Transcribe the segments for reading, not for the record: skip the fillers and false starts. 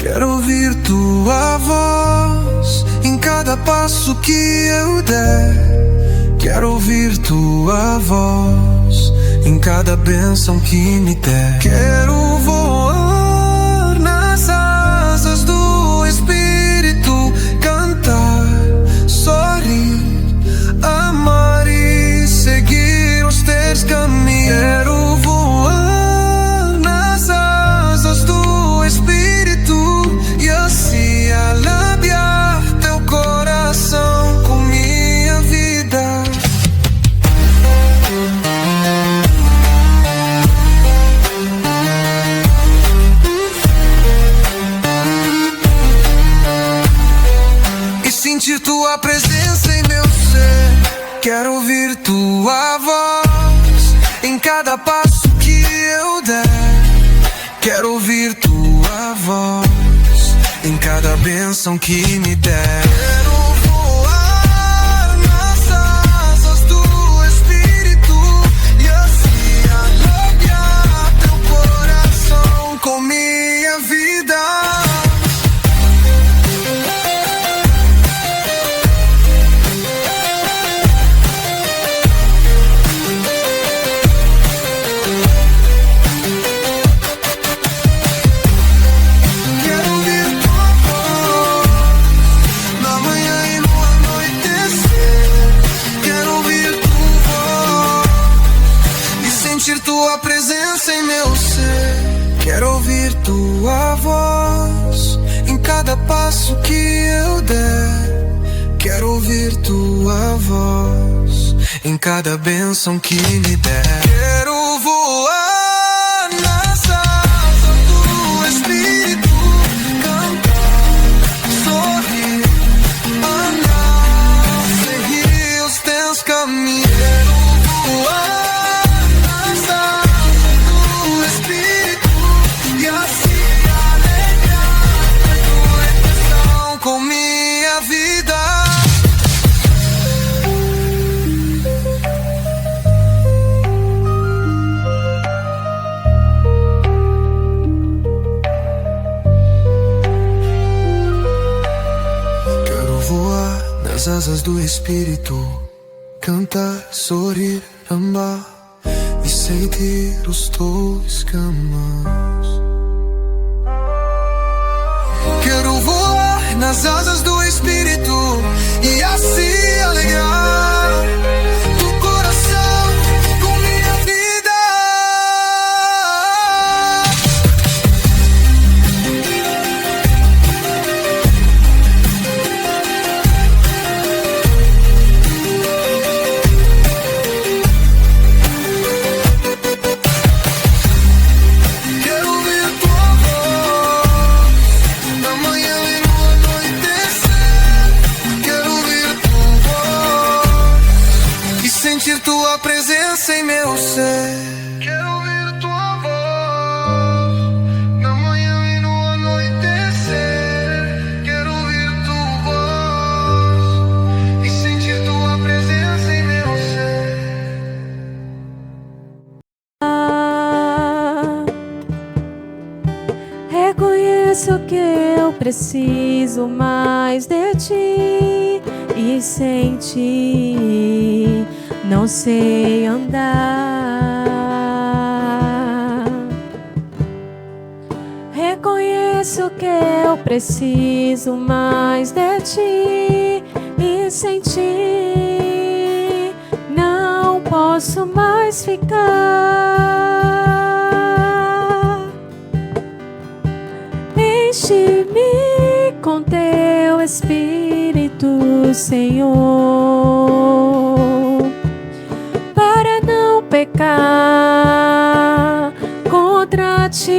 Quero ouvir tua voz em cada passo que eu der. Quero ouvir tua voz em cada bênção que me der. Quero voar nas asas do Espírito, cantar, sorrir, amar e seguir os teus caminhos. Quero voar nas asas do Espírito e assim alabiar teu coração com minha vida. E sentir tua presença em meu ser. Quero ouvir tua voz em cada passo que eu der. Quero ouvir tua voz em cada bênção que me der. Quero voar nas asas do Espírito e assim alabiar teu coração com minha vida. Tua presença em meu ser. Quero ouvir tua voz em cada passo que eu der. Quero ouvir tua voz em cada bênção que me der. Quero voar nas asas do Espírito, cantar, sorrir, andar, seguir os teus caminhos. Quero voar com minha vida. Quero voar nas asas do Espírito, cantar, sorrir, amar e sentir os teus caminhos. Quero voar nas asas do Espírito e assim alegrar o coração com minha vida. Quero ouvir tua voz na manhã e no anoitecer. Quero ouvir tua voz e sentir tua presença em meu ser. Quero ouvir tua voz na manhã e no anoitecer. Quero ouvir tua voz e sentir tua presença em meu ser. Reconheço que eu preciso mais de ti e sem ti não sei andar. Reconheço que eu preciso mais de ti e sem ti não posso mais ficar. Enche-me com teu Espírito, Senhor, para não pecar contra ti,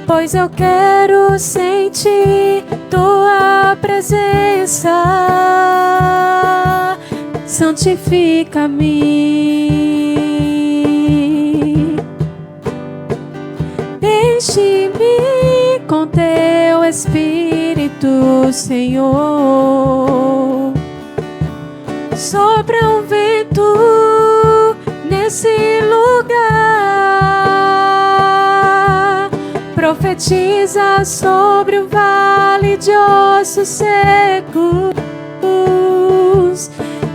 pois eu quero sentir tua presença. Santifica-me. Enche-me com teu Espírito, Senhor. Sopra um vento nesse lugar, Profetiza sobre o vale de ossos secos.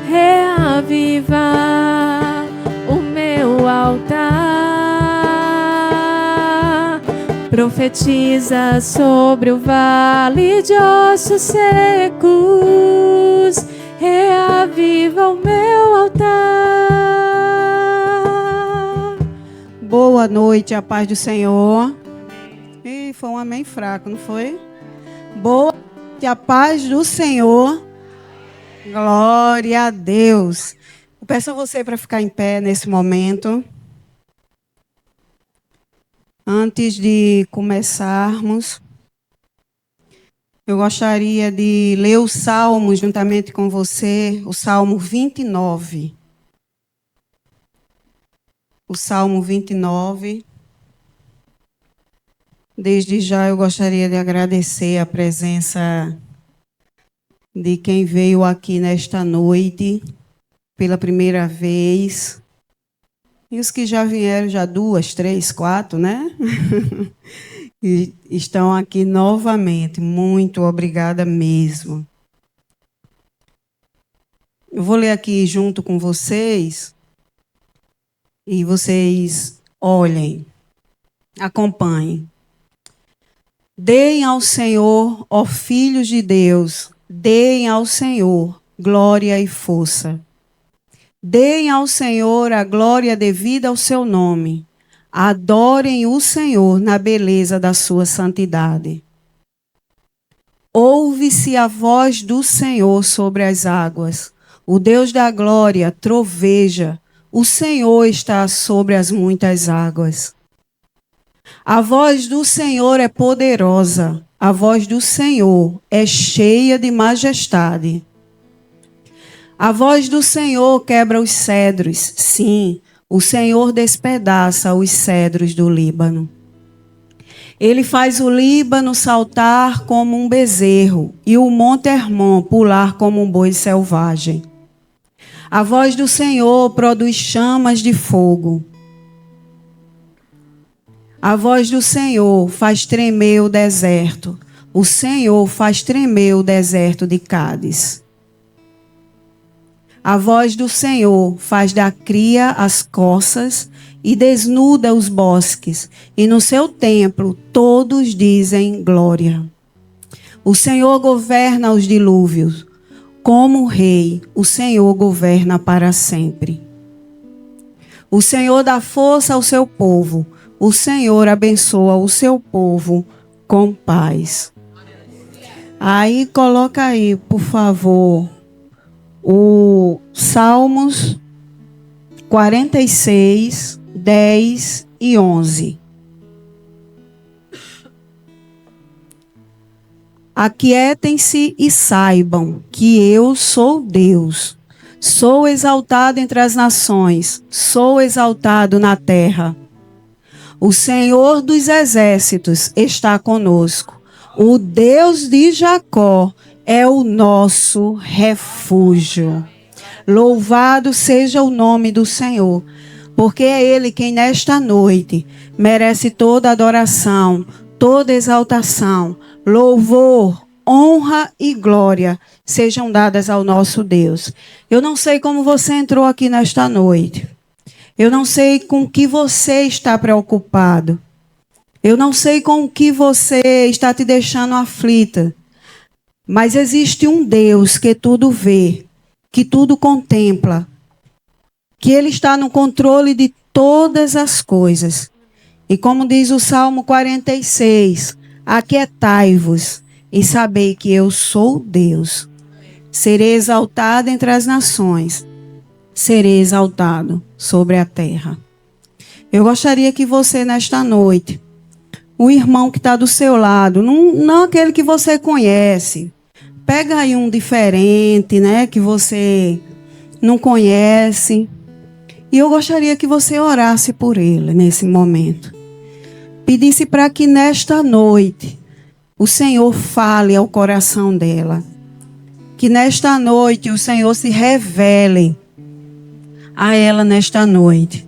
Reaviva o meu altar. Profetiza sobre o vale de ossos secos. Reaviva o meu altar. Boa noite, a paz do Senhor. Ih, foi um amém fraco, não foi? Boa noite, a paz do Senhor. Glória a Deus. Eu peço a você para ficar em pé nesse momento. Antes de começarmos, eu gostaria de ler o Salmo juntamente com você, o Salmo 29. O Salmo 29. Desde já eu gostaria de agradecer a presença de quem veio aqui nesta noite pela primeira vez. E os que já vieram já 2, 3, 4, né? E estão aqui novamente. Muito obrigada mesmo. Eu vou ler aqui junto com vocês. E vocês olhem, acompanhem. Deem ao Senhor, ó filhos de Deus, deem ao Senhor glória e força. Deem ao Senhor a glória devida ao seu nome. Adorem o Senhor na beleza da sua santidade. Ouve-se a voz do Senhor sobre as águas. O Deus da glória troveja. O Senhor está sobre as muitas águas. A voz do Senhor é poderosa. A voz do Senhor é cheia de majestade. A voz do Senhor quebra os cedros. Sim, o Senhor despedaça os cedros do Líbano. Ele faz o Líbano saltar como um bezerro e o Monte Hermon pular como um boi selvagem. A voz do Senhor produz chamas de fogo. A voz do Senhor faz tremer o deserto. O Senhor faz tremer o deserto de Cádiz. A voz do Senhor faz da cria as corças e desnuda os bosques. E no seu templo todos dizem glória. O Senhor governa os dilúvios. Como rei, o Senhor governa para sempre. O Senhor dá força ao seu povo. O Senhor abençoa o seu povo com paz. Aí, coloca aí, por favor, o Salmos 46, 10 e 11. Aquietem-se e saibam que eu sou Deus. Sou exaltado entre as nações, sou exaltado na terra. O Senhor dos exércitos está conosco. O Deus de Jacó é o nosso refúgio. Louvado seja o nome do Senhor, porque é Ele quem nesta noite merece toda adoração, toda exaltação, louvor, honra e glória sejam dadas ao nosso Deus. Eu não sei como você entrou aqui nesta noite. Eu não sei com o que você está preocupado. Eu não sei com o que você está te deixando aflita. Mas existe um Deus que tudo vê, que tudo contempla, que Ele está no controle de todas as coisas. E como diz o Salmo 46, aquietai-vos e sabei que eu sou Deus. Serei exaltado entre as nações. Serei exaltado sobre a terra. Eu gostaria que você, nesta noite, o irmão que está do seu lado, não aquele que você conhece, pega aí um diferente, né, que você não conhece, e eu gostaria que você orasse por ele nesse momento. Pedisse para que nesta noite o Senhor fale ao coração dela. Que nesta noite o Senhor se revele a ela nesta noite.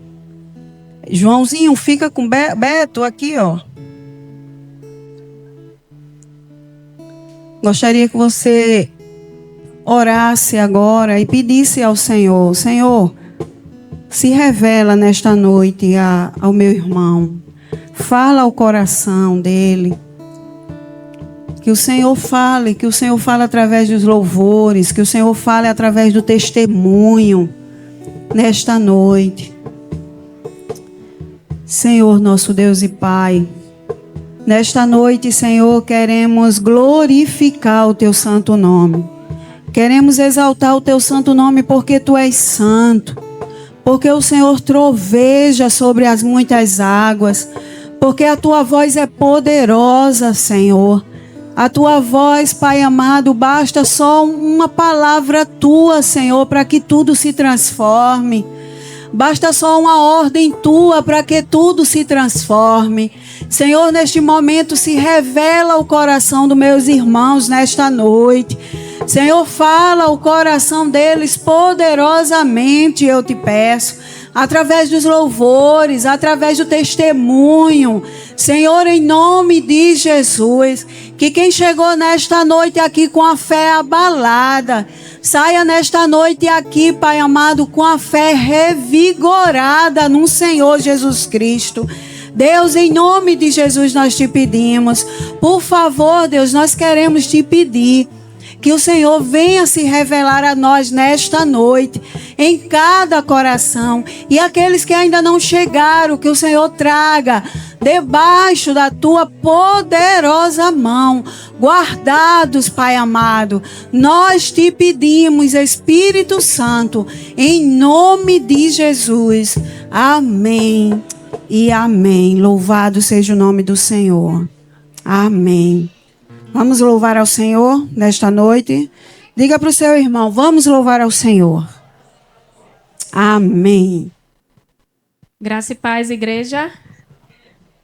Joãozinho, fica com Beto aqui, ó. Gostaria que você orasse agora e pedisse ao Senhor: Senhor, se revela nesta noite ao meu irmão. Fala ao coração dele. Que o Senhor fale através dos louvores, que o Senhor fale através do testemunho nesta noite. Senhor, nosso Deus e Pai, nesta noite, Senhor, queremos glorificar o Teu santo nome. Queremos exaltar o Teu santo nome porque Tu és santo. Porque o Senhor troveja sobre as muitas águas. Porque a Tua voz é poderosa, Senhor. A Tua voz, Pai amado, basta só uma palavra Tua, Senhor, para que tudo se transforme. Basta só uma ordem Tua para que tudo se transforme. Senhor, neste momento se revela o coração dos meus irmãos nesta noite. Senhor, fala o coração deles poderosamente, eu te peço. Através dos louvores, através do testemunho. Senhor, em nome de Jesus, que quem chegou nesta noite aqui com a fé abalada, saia nesta noite aqui, Pai amado, com a fé revigorada no Senhor Jesus Cristo. Deus, em nome de Jesus nós te pedimos. Por favor, Deus, nós queremos te pedir que o Senhor venha se revelar a nós nesta noite, em cada coração. E aqueles que ainda não chegaram, que o Senhor traga debaixo da Tua poderosa mão, guardados, Pai amado. Nós te pedimos, Espírito Santo, em nome de Jesus. Amém e amém. Louvado seja o nome do Senhor. Amém. Vamos louvar ao Senhor nesta noite. Diga para o seu irmão: vamos louvar ao Senhor. Amém. Graça e paz, igreja.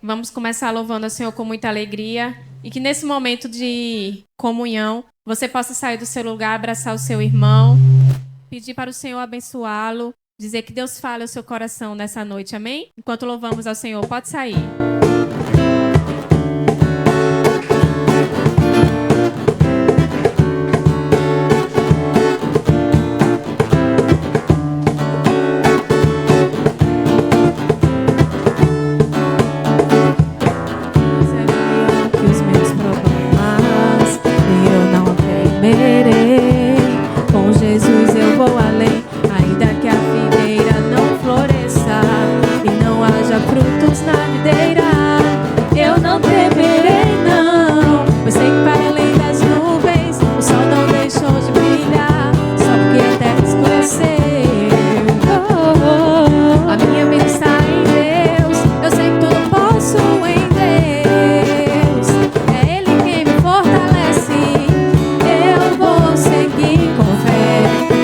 Vamos começar louvando ao Senhor com muita alegria. E que nesse momento de comunhão, você possa sair do seu lugar, abraçar o seu irmão, pedir para o Senhor abençoá-lo, dizer que Deus fale ao seu coração nessa noite, amém? Enquanto louvamos ao Senhor, pode sair. Com Jesus eu vou além, ainda que a figueira não floresça e não haja frutos na videira. Eu não temerei não, pois sei que para além das nuvens o sol não deixou de brilhar, só porque a terra escureceu. A minha mente está em Deus, eu sei que tudo posso em Deus. É Ele quem me fortalece. Eu vou seguir com fé,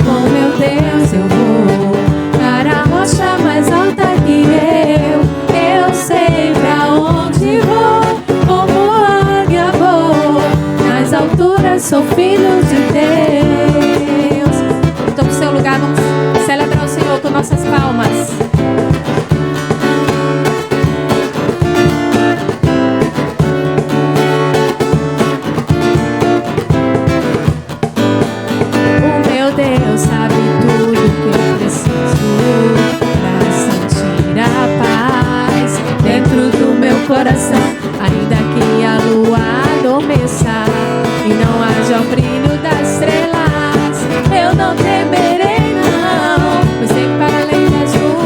com meu Deus eu vou para a rocha mais alta que eu sei pra onde vou, como águia vou, nas alturas sou filho de Deus. Então, pro seu lugar, vamos celebrar o Senhor com nossas palmas. O meu Deus sabe tudo que eu preciso pra sentir a paz dentro do meu coração. Ainda que a lua adormeça e não haja o brilho das estrelas, eu não temerei não, pois sei que para além das nuvens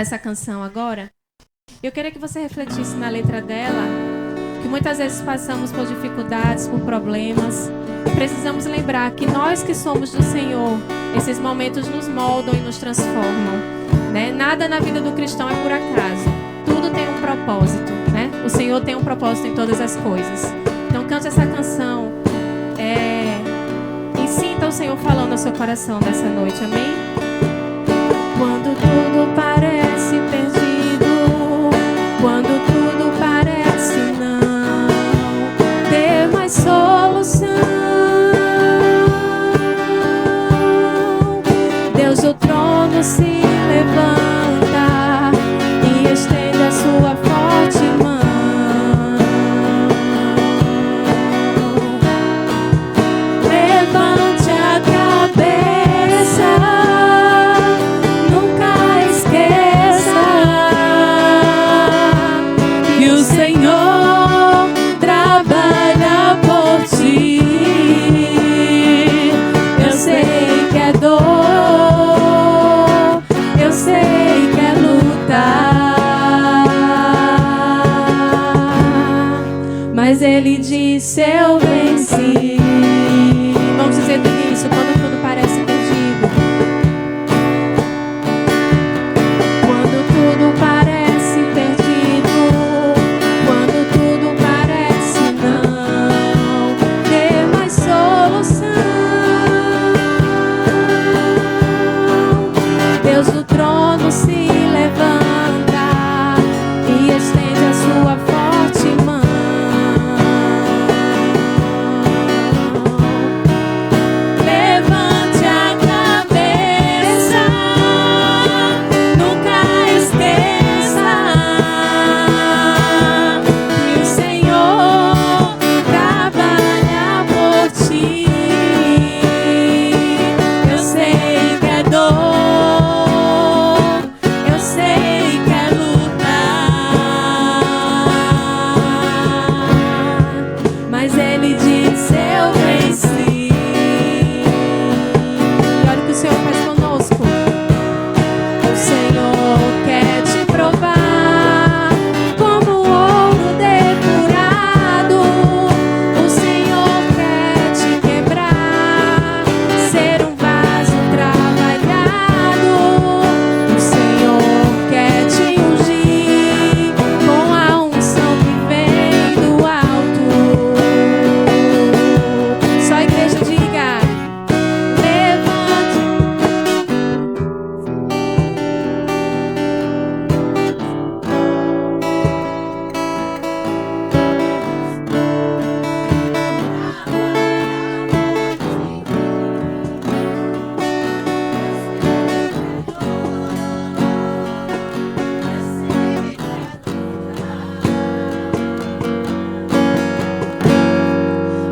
essa canção agora. Eu queria que você refletisse na letra dela, que muitas vezes passamos por dificuldades, por problemas, e precisamos lembrar que nós que somos do Senhor, esses momentos nos moldam e nos transformam, né? Nada na vida do cristão é por acaso. Tudo tem um propósito, né? O Senhor tem um propósito em todas as coisas. Então cante essa canção, e sinta o Senhor falando ao seu coração nessa noite, amém? Quando tudo parece perdido, quando tudo parece não ter mais solução, Deus do trono se levanta e estende a sua forte mão. Levante a cabeça, nunca esqueça que o Senhor trabalha por ti. Eu sei que é dor, eu sei que é lutar, mas Ele disse: eu venci. Vamos dizer do início, quando tudo parece perdido. Quando tudo parece perdido, quando tudo parece não ter mais solução, Deus do trono se levanta e estende a sua forte mão. Levante a cabeça, nunca esqueça que o Senhor trabalha por ti. Eu sei que é dor, eu sei que é lutar, mas Ele disse: eu venci. E olha o que o Senhor faz conosco. O Senhor quer te provar como ouro depurado. O Senhor quer te quebrar, ser um vaso trabalhado. O Senhor quer te ungir com a unção que vem do alto. Só a igreja diga: levante.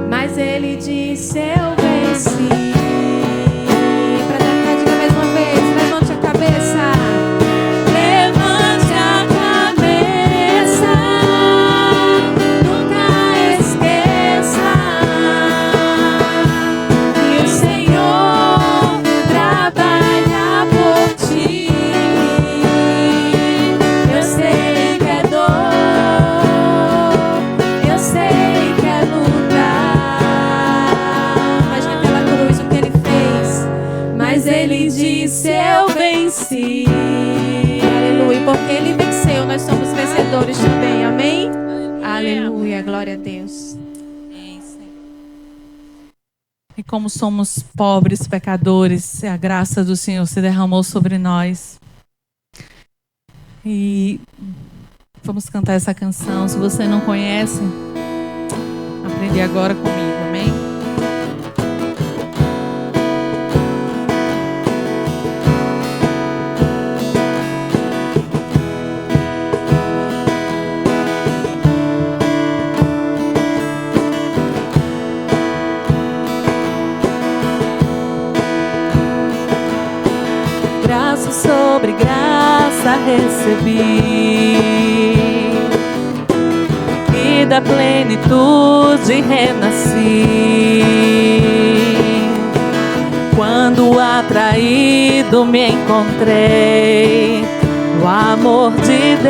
Mas Ele disse: eu venci. Pra tentar, diga mais uma vez: levante a cabeça. Levante a cabeça, nunca esqueça que o Senhor trabalha por ti. Eu sei que é dor, eu sei que é lutar. Imagina pela cruz o que Ele fez, mas Ele disse: eu venci. Aleluia, porque Ele venceu, nós somos vencedores também, amém? Aleluia, glória a Deus. E como somos pobres, pecadores, a graça do Senhor se derramou sobre nós. E vamos cantar essa canção. Se você não conhece, aprende agora comigo, amém? Graça sobre graça recebi, e da plenitude renasci. Quando atraído me encontrei, o o amor de Deus.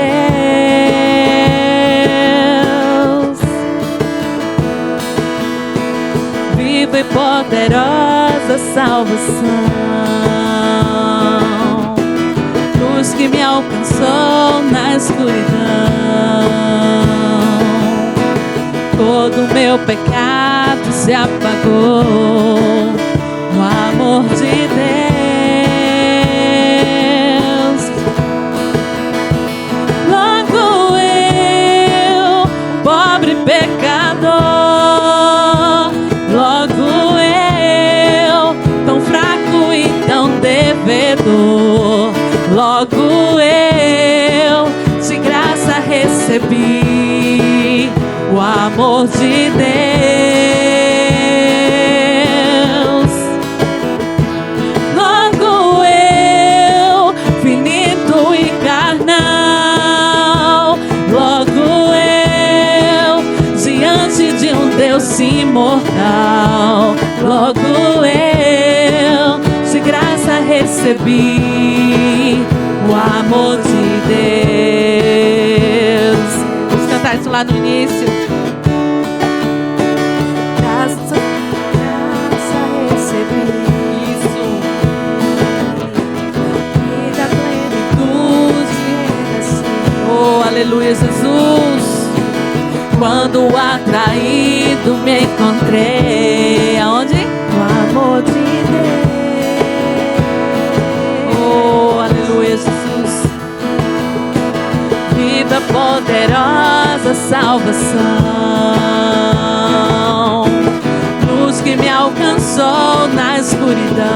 Viva e poderosa salvação, luz que me alcançou na escuridão. Todo meu pecado se apagou no amor de Deus. Logo eu, pobre pecador, logo eu, tão fraco e tão devedor, logo eu, de graça recebi o amor de Deus. Logo eu, finito e carnal, logo eu, diante de um Deus imortal, logo eu, de graça recebi o amor de Deus. Vamos cantar isso lá no início. Graça recebi. Isso. E da plenitude renasci. Oh, aleluia, Jesus. Quando atraído me encontrei. Aonde? O amor de Deus. Oh, aleluia, Jesus. Vida poderosa salvação, luz que me alcançou na escuridão.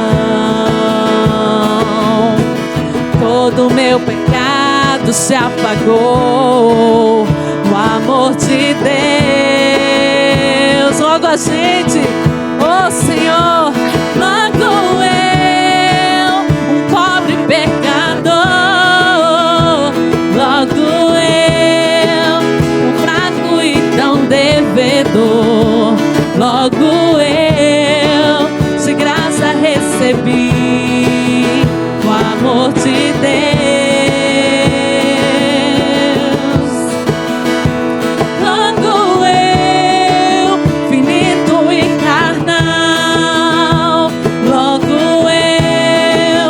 Todo meu pecado se apagou no amor de Deus. Logo a gente, oh Senhor, logo eu, um pobre pecador, logo eu, tão fraco e tão devedor, logo eu, de graça recebi o amor de Deus. Logo eu, finito e carnal, logo eu,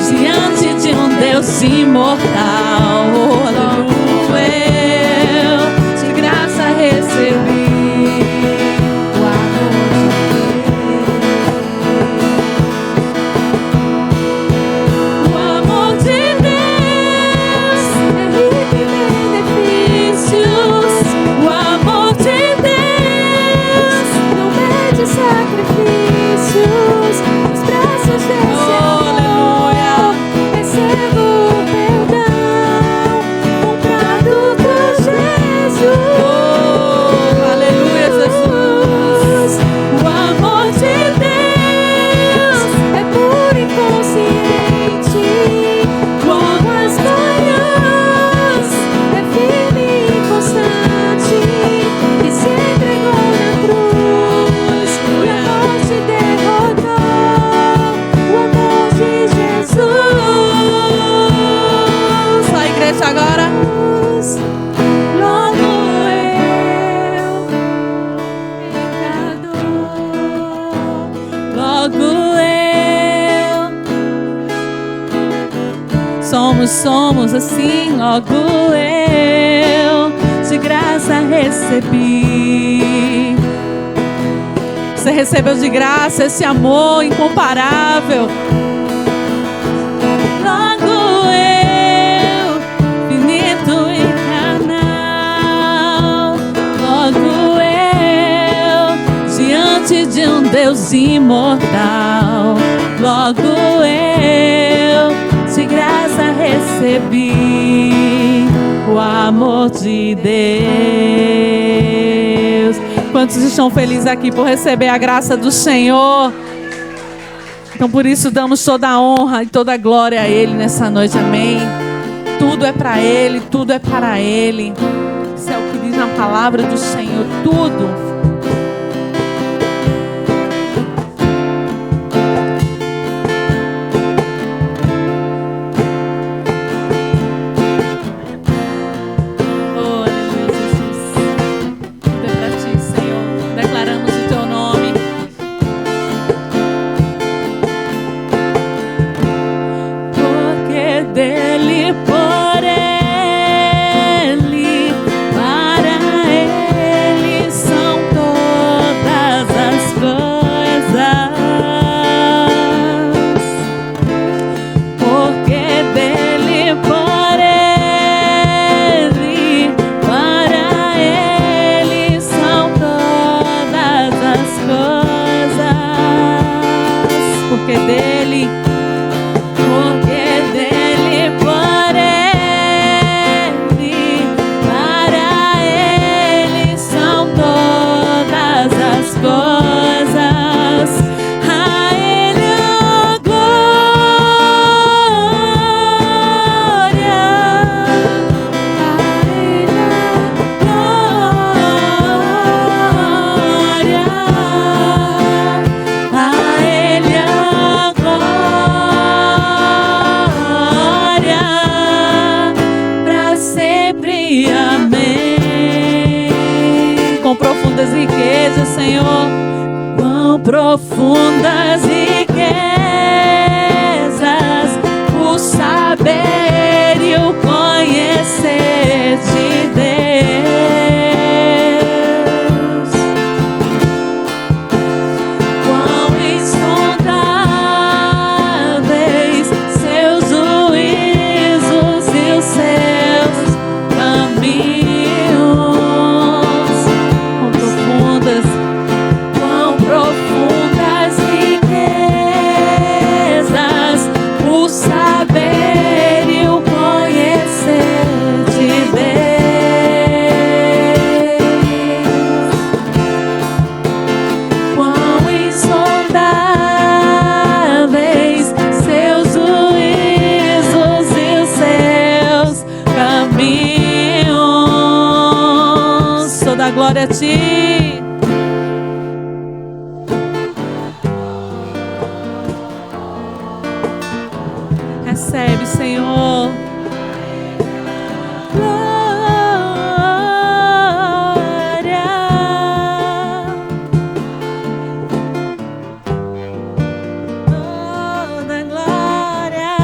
diante de um Deus imortal, logo eu, de graça recebi o amor de Deus. O amor de Deus é rico em benefícios. O amor de Deus Não pede sacrifícios. Nos braços desse amor recebo o perdão comprado por Jesus. aleluia, Jesus. O amor de Deus é puro e consciente, como as manhãs, é firme e constante, que se entregou na cruz e a morte derrotou. O amor de Jesus. Só a igreja agora. Logo eu, pecador. Logo eu, somos assim, logo eu, de graça recebi. Você recebeu de graça esse amor incomparável. Logo eu, finito e carnal, logo eu, diante de um Deus imortal, logo eu, de graça recebi o amor de Deus. Quantos estão felizes aqui por receber a graça do Senhor? Então por isso damos toda a honra e toda a glória a Ele nessa noite, amém? Tudo é para Ele, tudo é para Ele. Isso é o que diz na palavra do Senhor, tudo. profundas riquezas, Senhor. Quão profundas riquezas, o saber e o conhecer de Deus. Quão insondáveis seus juízos e os seus caminhos. Quão profundas riquezas, o saber e o conhecer de Deus. Quão insondáveis seus juízos e os seus caminhos. Toda a glória a ti. Recebe, Senhor. Glória. Toda glória.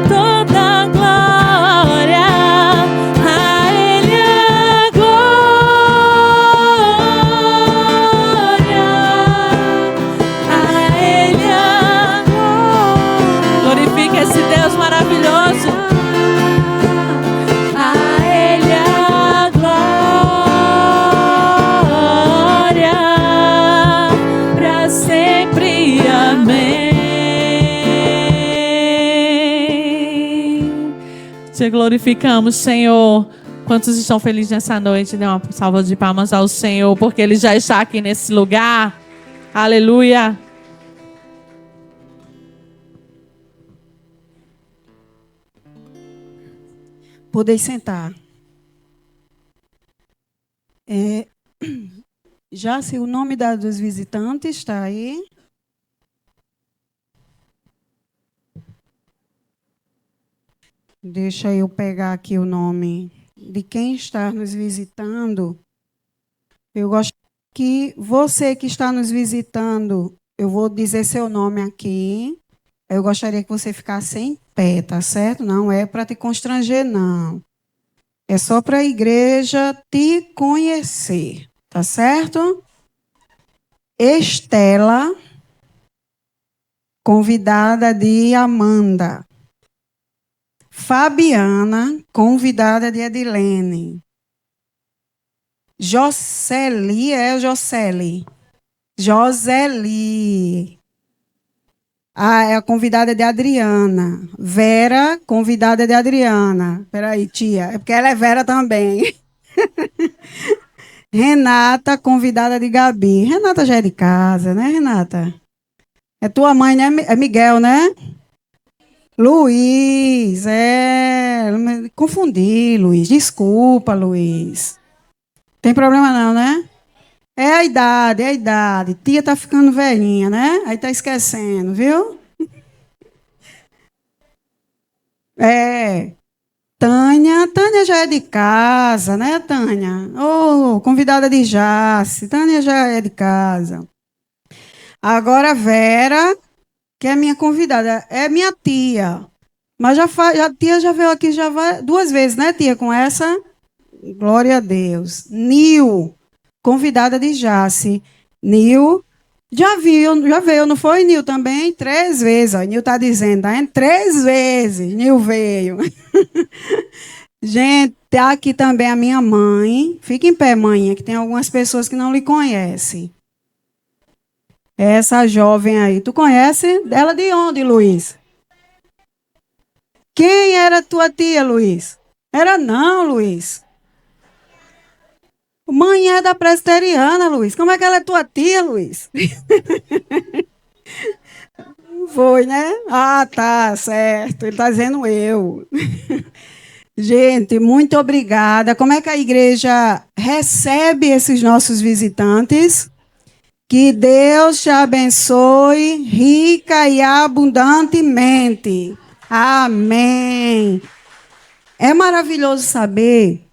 Toda glória. A Ele a glória. A Ele a glória. Glorifique esse Deus maravilhoso. A Ele a glória para sempre. Amém. Te glorificamos, Senhor. Quantos estão felizes nessa noite? Dê uma salva de palmas ao Senhor, porque Ele já está aqui nesse lugar. Aleluia. Podem sentar. Já se o nome dos visitantes está aí. Deixa eu pegar aqui o nome de quem está nos visitando. Eu gosto que você que está nos visitando, eu vou dizer seu nome aqui. Eu gostaria que você ficasse em pé, tá certo? Não é para te constranger, não. É só para a igreja te conhecer, tá certo? Estela, convidada de Amanda. Fabiana, convidada de Edilene. Joseli, Joseli. É a convidada de Adriana. Vera, convidada de Adriana. Peraí, tia. É porque ela é Vera também. Renata, convidada de Gabi. Renata já é de casa, né, Renata? É tua mãe, né? É Miguel, né? Luiz, confundi, Luiz. Desculpa, Luiz. Tem problema não, né? É a idade. Tia tá ficando velhinha, né? Aí tá esquecendo, viu? Tânia já é de casa, né, Tânia? Convidada de Jace. Tânia já é de casa. Agora Vera, que é minha convidada, é minha tia. Mas a tia já veio aqui duas vezes, né, tia, com essa? Glória a Deus. Nil, convidada de Jace. Nil, já veio, não foi, Nil, também? 3 vezes, ó. Nil está dizendo, tá? 3 vezes, Nil veio. Gente, tá aqui também a minha mãe. Fica em pé, mãe, que tem algumas pessoas que não lhe conhecem. Essa jovem aí, tu conhece? Ela de onde, Luiz? Quem era tua tia, Luiz? Era não, Luiz. Mãe é da presbiteriana, Luiz. Como é que ela é tua tia, Luiz? Foi, né? Ah, tá, certo. Ele está dizendo eu. Gente, muito obrigada. Como é que a igreja recebe esses nossos visitantes? Que Deus te abençoe rica e abundantemente. Amém. É maravilhoso saber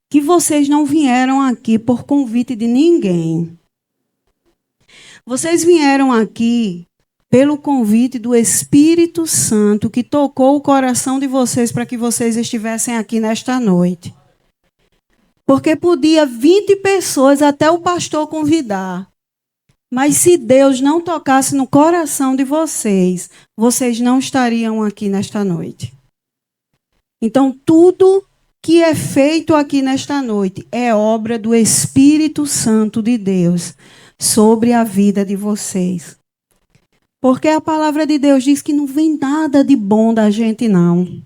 que vocês não vieram aqui por convite de ninguém. Vocês vieram aqui pelo convite do Espírito Santo que tocou o coração de vocês para que vocês estivessem aqui nesta noite. Porque podia 20 pessoas até o pastor convidar. Mas se Deus não tocasse no coração de vocês, vocês não estariam aqui nesta noite. Então, tudo que é feito aqui nesta noite é obra do Espírito Santo de Deus sobre a vida de vocês. Porque a palavra de Deus diz que não vem nada de bom da gente, não.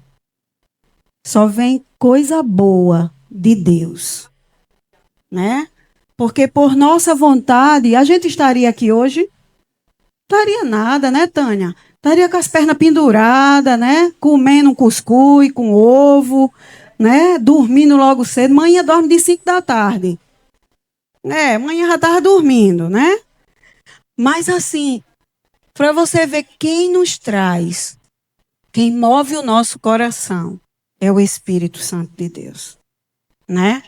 Só vem coisa boa de Deus. Né? Porque por nossa vontade, a gente estaria aqui hoje? Estaria nada, né, Tânia? Estaria com as pernas penduradas, né? Comendo um cuscuz com ovo, né? Dormindo logo cedo. Manhã dorme de 5 da tarde. Manhã já estava dormindo, né? Mas assim, para você ver quem nos traz, quem move o nosso coração, é o Espírito Santo de Deus, né?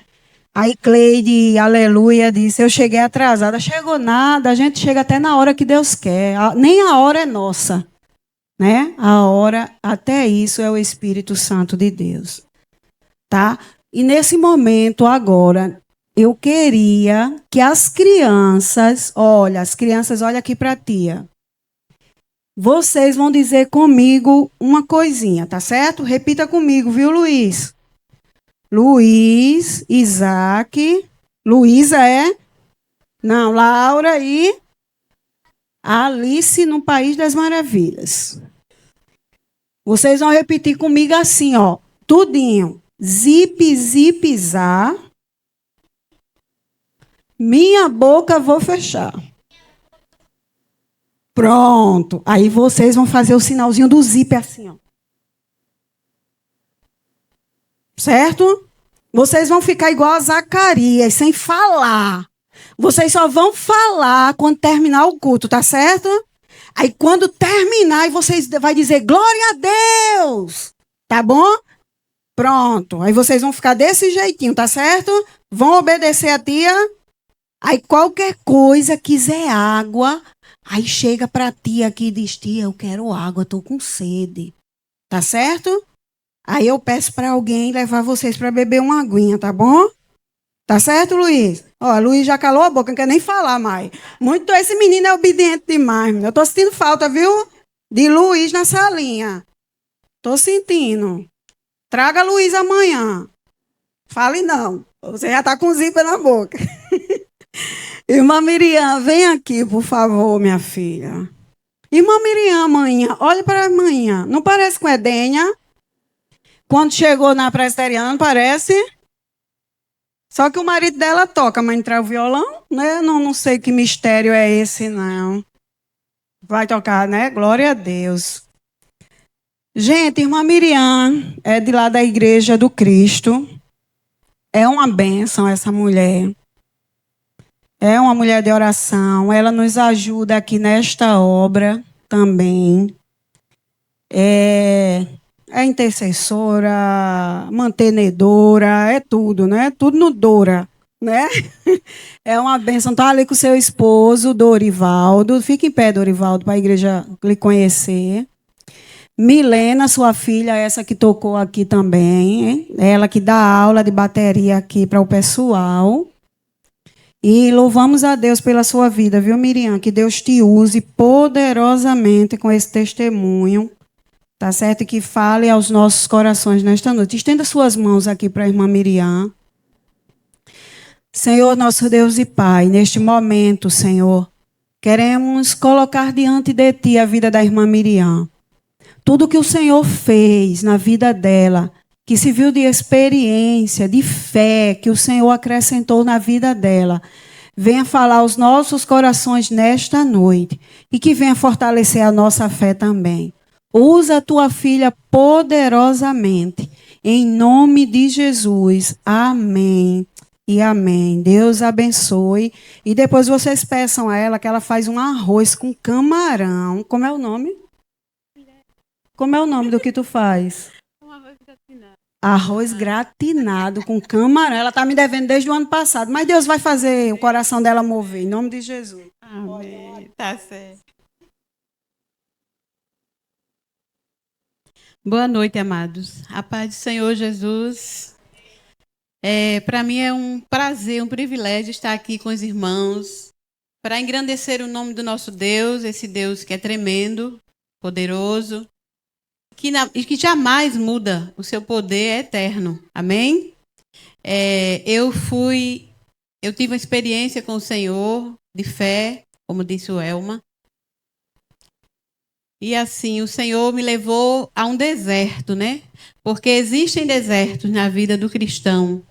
Aí Cleide, aleluia, disse, eu cheguei atrasada. Chegou nada, a gente chega até na hora que Deus quer. Nem a hora é nossa, né? A hora, até isso, é o Espírito Santo de Deus, tá? E nesse momento, agora, eu queria que as crianças, olha aqui para a tia. Vocês vão dizer comigo uma coisinha, tá certo? Repita comigo, viu, Luiz? Luiz, Isaac, Luísa Não, Laura e Alice no País das Maravilhas. Vocês vão repetir comigo assim, ó, tudinho. Zip, zip, zá. Minha boca vou fechar. Pronto. Aí vocês vão fazer o sinalzinho do zip assim, ó. Certo? Vocês vão ficar igual a Zacarias, sem falar. Vocês só vão falar quando terminar o culto, tá certo? Aí quando terminar, vocês vão dizer glória a Deus. Tá bom? Pronto. Aí vocês vão ficar desse jeitinho, tá certo? Vão obedecer a tia. Aí qualquer coisa, quiser água, aí chega pra tia aqui e diz, tia, eu quero água, tô com sede. Tá certo? Aí eu peço para alguém levar vocês para beber uma aguinha, tá bom? Tá certo, Luiz? Ó, Luiz já calou a boca, não quer nem falar mais. Muito esse menino é obediente demais. Eu tô sentindo falta, viu? De Luiz na salinha. Tô sentindo. Traga Luiz amanhã. Fale não. Você já tá com zíper na boca. Irmã Miriam, vem aqui, por favor, minha filha. Irmã Miriam, amanhã, olha para a manhã. Não parece com Edênia? Quando chegou na presbiteriana, não parece? Só que o marido dela toca, mas entrar o violão, né? Não sei que mistério é esse, não. Vai tocar, né? Glória a Deus. Gente, irmã Miriam é de lá da Igreja do Cristo. É uma bênção essa mulher. É uma mulher de oração. Ela nos ajuda aqui nesta obra também. É intercessora, mantenedora, é tudo, né? Tudo no Dora, né? É uma bênção. Está ali com seu esposo, Dorivaldo. Fica em pé, Dorivaldo, para a igreja lhe conhecer. Milena, sua filha, essa que tocou aqui também. Hein? Ela que dá aula de bateria aqui para o pessoal. E louvamos a Deus pela sua vida, viu, Miriam? Que Deus te use poderosamente com esse testemunho. Tá certo? E que fale aos nossos corações nesta noite. Estenda suas mãos aqui para a irmã Miriam. Senhor, nosso Deus e Pai, neste momento, Senhor, queremos colocar diante de Ti a vida da irmã Miriam. Tudo que o Senhor fez na vida dela, que se viu de experiência, de fé, que o Senhor acrescentou na vida dela, venha falar aos nossos corações nesta noite e que venha fortalecer a nossa fé também. Usa a tua filha poderosamente. Em nome de Jesus. Amém e amém. Deus abençoe. E depois vocês peçam a ela que ela faz um arroz com camarão. Como é o nome? Como é o nome do que tu faz? Arroz gratinado com camarão. Ela está me devendo desde o ano passado, mas Deus vai fazer o coração dela mover, em nome de Jesus. Amém. Tá certo. Boa noite, amados. A paz do Senhor Jesus. Para mim é um prazer, um privilégio estar aqui com os irmãos para engrandecer o nome do nosso Deus, esse Deus que é tremendo, poderoso, e que jamais muda. O seu poder é eterno. Amém? Eu tive uma experiência com o Senhor de fé, como disse o Elma. E assim, o Senhor me levou a um deserto, né? Porque existem desertos na vida do cristão.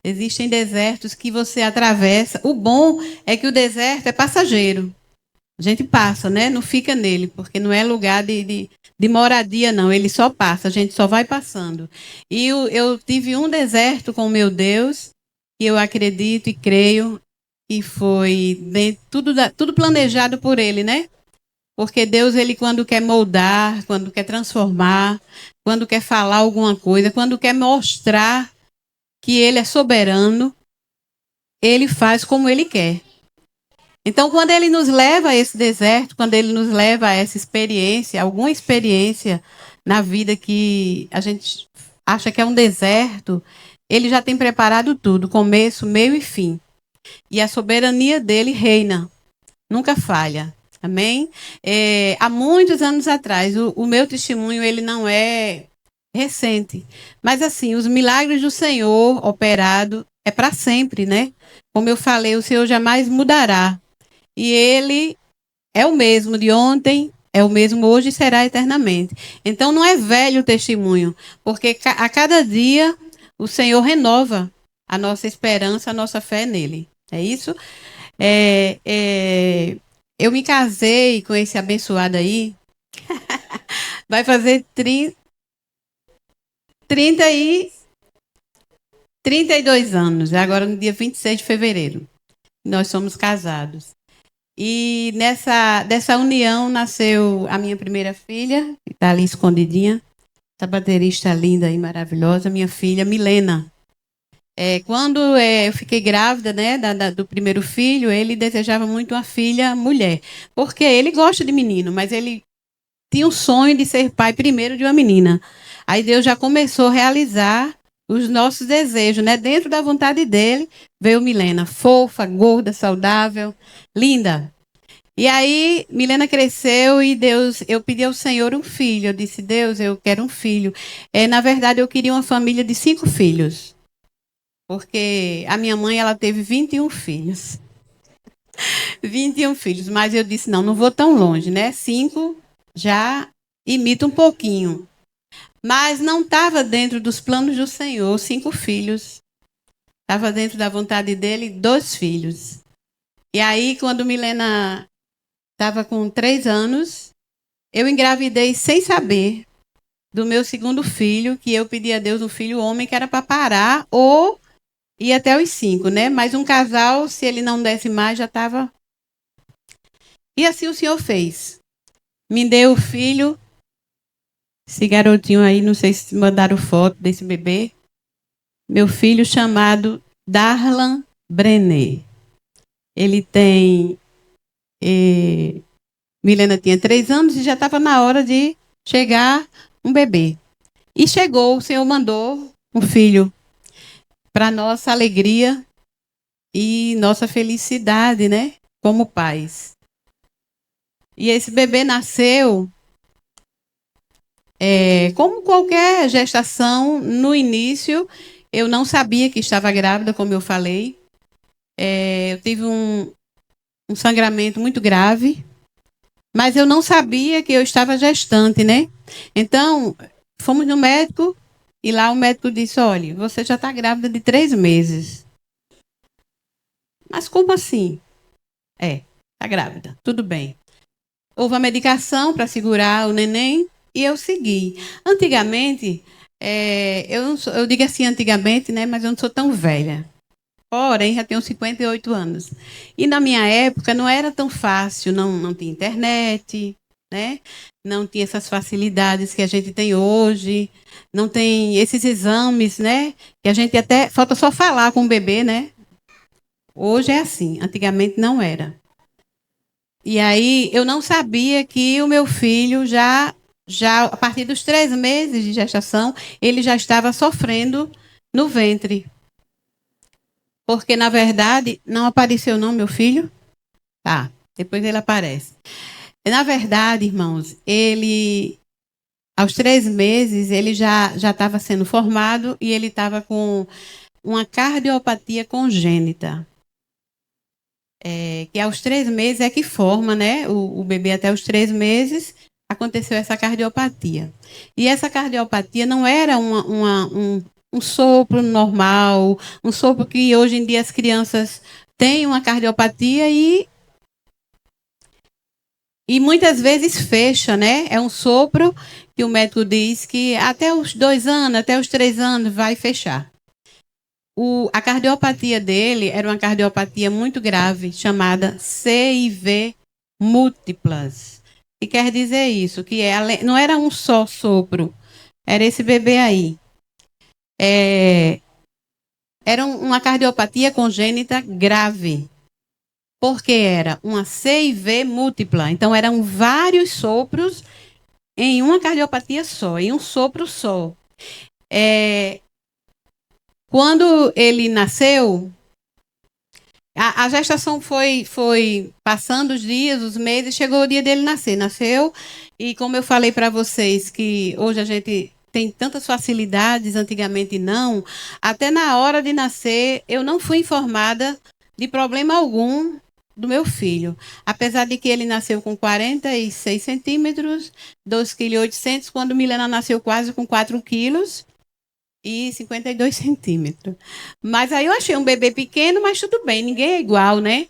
Existem desertos que você atravessa. O bom é que o deserto é passageiro. A gente passa, né? Não fica nele, porque não é lugar de moradia, não. Ele só passa, a gente só vai passando. E eu tive um deserto com o meu Deus, que eu acredito e creio que foi tudo planejado por Ele, né? Porque Deus, Ele quando quer moldar, quando quer transformar, quando quer falar alguma coisa, quando quer mostrar que Ele é soberano, Ele faz como Ele quer. Então, quando Ele nos leva a esse deserto, quando Ele nos leva a essa experiência, alguma experiência na vida que a gente acha que é um deserto, Ele já tem preparado tudo, começo, meio e fim. E a soberania dEle reina, nunca falha. Amém? Há muitos anos atrás, o meu testemunho ele não é recente, mas assim, os milagres do Senhor operado é para sempre, né? Como eu falei, o Senhor jamais mudará. E Ele é o mesmo de ontem, é o mesmo hoje e será eternamente. Então não é velho o testemunho, porque a cada dia o Senhor renova a nossa esperança, a nossa fé nele. É isso? Eu me casei com esse abençoado aí. Vai fazer 32 anos. Agora no dia 26 de fevereiro. Nós somos casados. E dessa união nasceu a minha primeira filha, que está ali escondidinha. Essa baterista linda e maravilhosa, minha filha Milena. Quando eu fiquei grávida, né, do primeiro filho, ele desejava muito uma filha mulher. Porque ele gosta de menino, mas ele tinha o sonho de ser pai primeiro de uma menina. Aí Deus já começou a realizar os nossos desejos, né? Dentro da vontade dele, veio Milena, fofa, gorda, saudável, linda. E aí, Milena cresceu e eu pedi ao Senhor um filho. Eu disse, Deus, eu quero um filho. Na verdade, eu queria uma família de 5 filhos. Porque a minha mãe, ela teve 21 filhos. 21 filhos. Mas eu disse, não vou tão longe, né? 5 já imita um pouquinho. Mas não estava dentro dos planos do Senhor, 5 filhos. Estava dentro da vontade dele, 2 filhos. E aí, quando Milena estava com 3 anos, eu engravidei sem saber do meu segundo filho, que eu pedi a Deus um filho homem, que era para parar ou ir até os 5, né? Mas um casal, se ele não desse mais, já estava... E assim o Senhor fez. Me deu o filho, esse garotinho aí, não sei se mandaram foto desse bebê, meu filho chamado Darlan Brené. Ele tem... Milena tinha 3 anos e já estava na hora de chegar um bebê. E chegou, o Senhor mandou um filho para nossa alegria e nossa felicidade, né? Como pais. E esse bebê nasceu, como qualquer gestação, no início, eu não sabia que estava grávida, como eu falei. Eu tive um sangramento muito grave, mas eu não sabia que eu estava gestante, né? Então, fomos no médico e lá o médico disse, olha, você já está grávida de 3 meses. Mas como assim? Está grávida, tudo bem. Houve a medicação para segurar o neném e eu segui. Antigamente, eu digo assim antigamente, né? Mas eu não sou tão velha. Porém, já tenho 58 anos. E na minha época não era tão fácil, não tinha internet, né? Não tinha essas facilidades que a gente tem hoje, não tem esses exames, né? Que a gente até falta só falar com o bebê, né? Hoje é assim, antigamente não era. E aí eu não sabia que o meu filho já a partir dos 3 meses de gestação, ele já estava sofrendo no ventre. Porque, na verdade, não apareceu não, meu filho? Tá, depois ele aparece. Na verdade, irmãos, ele, aos 3 meses, ele já estava sendo formado e ele estava com uma cardiopatia congênita. Que aos 3 meses é que forma, né? O bebê até os 3 meses aconteceu essa cardiopatia. E essa cardiopatia não era um sopro normal, um sopro que hoje em dia as crianças têm uma cardiopatia e muitas vezes fecha, né? É um sopro que o médico diz que até os 2 anos, até os 3 anos vai fechar. A cardiopatia dele era uma cardiopatia muito grave, chamada CIV múltiplas. E quer dizer isso, que não era um só sopro, era esse bebê aí. Era uma cardiopatia congênita grave, porque era uma CIV múltipla. Então, eram vários sopros em uma cardiopatia só, em um sopro só. Quando ele nasceu, a gestação foi passando os dias, os meses, chegou o dia dele nascer. Nasceu, e como eu falei para vocês, que hoje a gente tem tantas facilidades, antigamente não, até na hora de nascer, eu não fui informada de problema algum do meu filho. Apesar de que ele nasceu com 46 centímetros, 2,8 kg, quando Milena nasceu quase com 4 quilos, e 52 centímetros. Mas aí eu achei um bebê pequeno, mas tudo bem, ninguém é igual, né?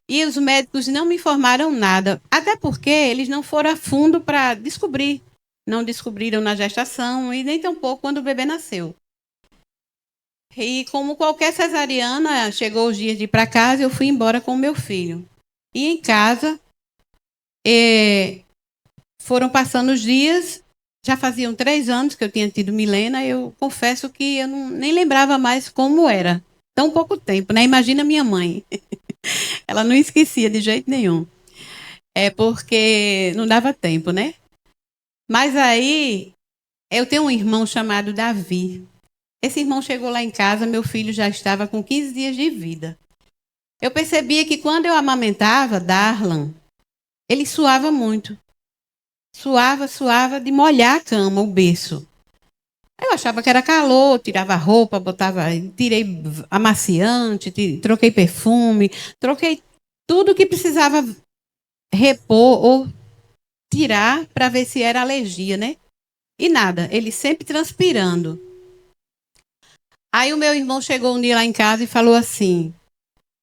E os médicos não me informaram nada, até porque eles não foram a fundo para descobrir. Não descobriram na gestação e nem tampouco quando o bebê nasceu. E como qualquer cesariana, chegou os dias de ir para casa, eu fui embora com o meu filho. E em casa, foram passando os dias. Já faziam 3 anos que eu tinha tido Milena, eu confesso que eu nem lembrava mais como era. Tão pouco tempo, né? Imagina minha mãe. Ela não esquecia de jeito nenhum. É porque não dava tempo, né? Mas aí, eu tenho um irmão chamado Davi. Esse irmão chegou lá em casa, meu filho já estava com 15 dias de vida. Eu percebia que quando eu amamentava Darlan, ele suava muito. Suava de molhar a cama, o berço. Eu achava que era calor, tirava a roupa, tirei amaciante, troquei perfume, troquei tudo que precisava repor ou tirar para ver se era alergia, né? E nada, ele sempre transpirando. Aí o meu irmão chegou um dia lá em casa e falou assim: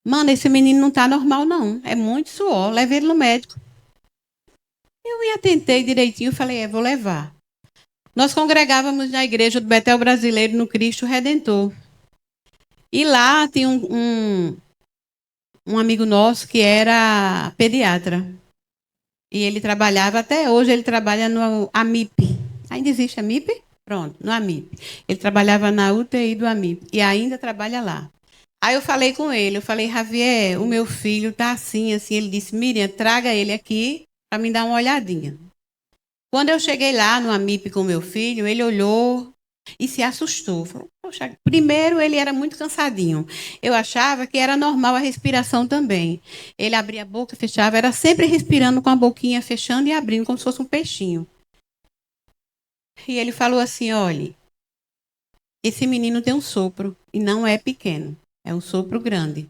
mano, esse menino não tá normal não, é muito suor, leva ele no médico. Eu me atentei direitinho e falei: vou levar. Nós congregávamos na igreja do Betel Brasileiro no Cristo Redentor. E lá tinha um amigo nosso que era pediatra. E ele trabalhava, até hoje ele trabalha no AMIP. Ainda existe AMIP? Pronto, no AMIP. Ele trabalhava na UTI do AMIP e ainda trabalha lá. Aí eu falei com ele, eu falei: Javier, o meu filho tá assim, assim. Ele disse: Miriam, traga ele aqui para me dar uma olhadinha. Quando eu cheguei lá no AMIP com meu filho, ele olhou e se assustou. Falou: poxa, primeiro ele era muito cansadinho. Eu achava que era normal a respiração também. Ele abria a boca, fechava, era sempre respirando com a boquinha fechando e abrindo, como se fosse um peixinho. E ele falou assim: olha, esse menino tem um sopro e não é pequeno, é um sopro grande.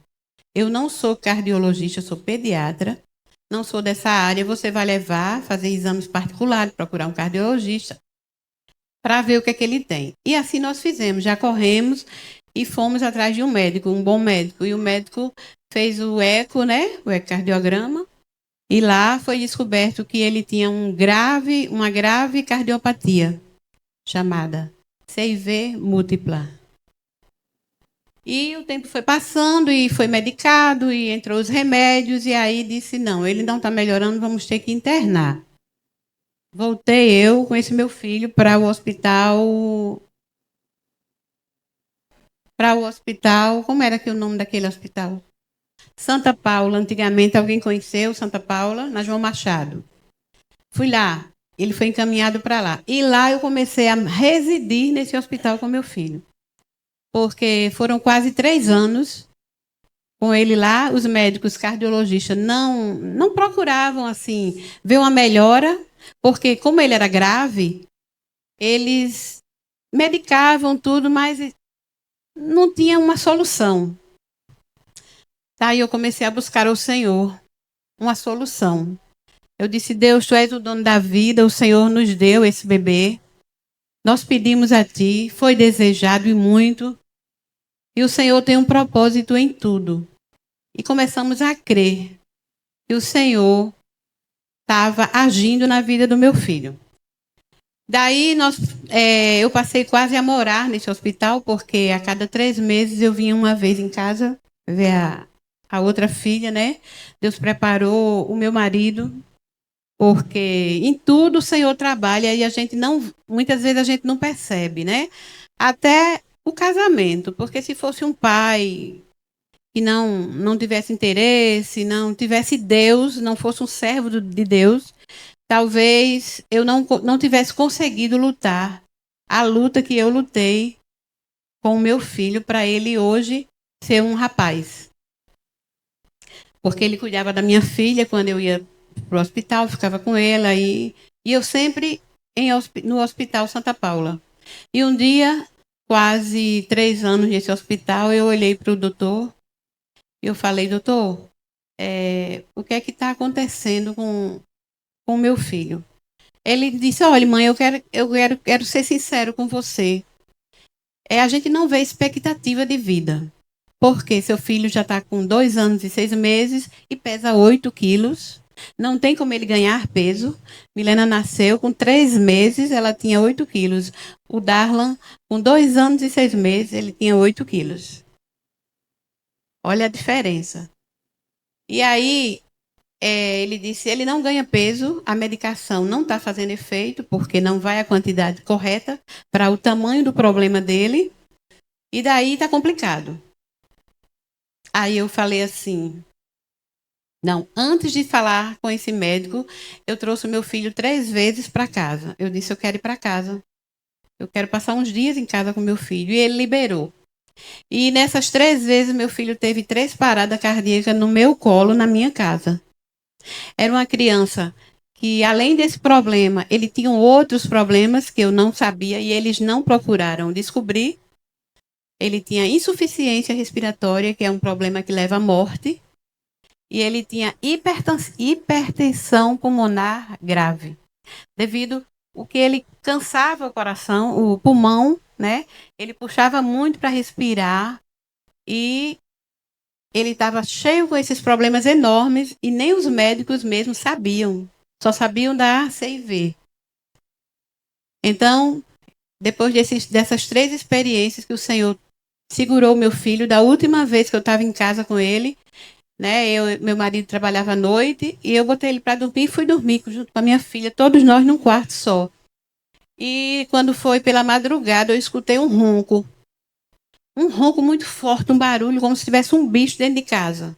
Eu não sou cardiologista, eu sou pediatra. Não sou dessa área, você vai levar, fazer exames particulares, procurar um cardiologista, para ver o que é que ele tem. E assim nós fizemos, já corremos e fomos atrás de um médico, um bom médico. E o médico fez o eco, né, o ecocardiograma, e lá foi descoberto que ele tinha uma grave cardiopatia, chamada CIV múltipla. E o tempo foi passando e foi medicado e entrou os remédios e aí disse: não, ele não está melhorando, vamos ter que internar. voltei eu com esse meu filho para o hospital. Para o hospital. Como era que o nome daquele hospital? Santa Paula. Antigamente alguém conheceu Santa Paula? Na João Machado. Fui lá. Ele foi encaminhado para lá. E lá eu comecei a residir nesse hospital com meu filho. Porque foram quase 3 anos com ele lá. Os médicos cardiologistas não procuravam assim ver uma melhora, porque como ele era grave, eles medicavam tudo, mas não tinha uma solução. Aí eu comecei a buscar ao Senhor uma solução. Eu disse: Deus, tu és o dono da vida, o Senhor nos deu esse bebê. Nós pedimos a ti, foi desejado e muito. E o Senhor tem um propósito em tudo. E começamos a crer que o Senhor estava agindo na vida do meu filho. Daí eu passei quase a morar nesse hospital, porque a cada 3 meses eu vinha uma vez em casa ver a outra filha, né? Deus preparou o meu marido, porque em tudo o Senhor trabalha e muitas vezes a gente não percebe, né? Até o casamento, porque se fosse um pai que não tivesse interesse, não tivesse Deus, não fosse um servo de Deus, talvez eu não tivesse conseguido lutar a luta que eu lutei com o meu filho para ele hoje ser um rapaz. Porque ele cuidava da minha filha quando eu ia para o hospital, ficava com ela e eu sempre no Hospital Santa Paula. E um dia, quase 3 anos nesse hospital, eu olhei para o doutor e eu falei: doutor, o que é que está acontecendo com o meu filho? Ele disse: olha, mãe, eu quero ser sincero com você. A gente não vê expectativa de vida. Porque seu filho já está com 2 anos e 6 meses e pesa 8 quilos. Não tem como ele ganhar peso. Milena nasceu com 3 meses, ela tinha 8 quilos. O Darlan, com 2 anos e 6 meses, ele tinha 8 quilos. Olha a diferença. E aí, ele disse: ele não ganha peso, a medicação não está fazendo efeito, porque não vai a quantidade correta para o tamanho do problema dele. E daí está complicado. Aí eu falei assim: não, antes de falar com esse médico, eu trouxe o meu filho 3 vezes para casa. Eu disse: eu quero ir para casa. Eu quero passar uns dias em casa com meu filho. E ele liberou. E nessas 3 vezes, meu filho teve 3 paradas cardíacas no meu colo, na minha casa. Era uma criança que, além desse problema, ele tinha outros problemas que eu não sabia e eles não procuraram descobrir. Ele tinha insuficiência respiratória, que é um problema que leva à morte. E ele tinha hipertensão pulmonar grave, devido ao que ele cansava o coração, o pulmão, né? Ele puxava muito para respirar e ele estava cheio com esses problemas enormes e nem os médicos mesmo sabiam, só sabiam da HIV. Então, depois dessas 3 experiências que o Senhor segurou meu filho, da última vez que eu estava em casa com ele, né? Meu marido trabalhava à noite e eu botei ele para dormir e fui dormir junto com a minha filha, todos nós num quarto só. E quando foi pela madrugada, eu escutei um ronco muito forte, um barulho, como se tivesse um bicho dentro de casa.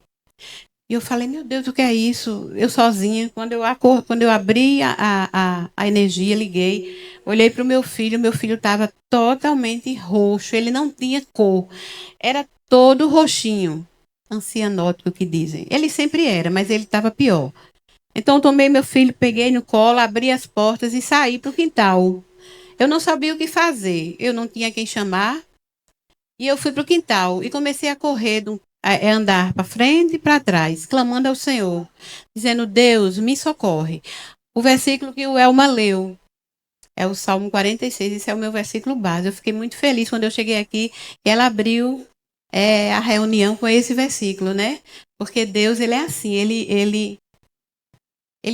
E eu falei: meu Deus, o que é isso? Eu sozinha. Quando eu abri a energia, liguei, olhei para o meu filho estava totalmente roxo, ele não tinha cor, era todo roxinho. Ancianótico que dizem. Ele sempre era, mas ele estava pior. Então eu tomei meu filho, peguei no colo, abri as portas e saí para o quintal. Eu não sabia o que fazer, eu não tinha quem chamar. E eu fui para o quintal e comecei a correr, andar para frente e para trás, clamando ao Senhor, dizendo: Deus, me socorre. O versículo que o Elma leu é o Salmo 46, esse é o meu versículo base. Eu fiquei muito feliz quando eu cheguei aqui e ela abriu a reunião com esse versículo, né? Porque Deus, ele é assim, ele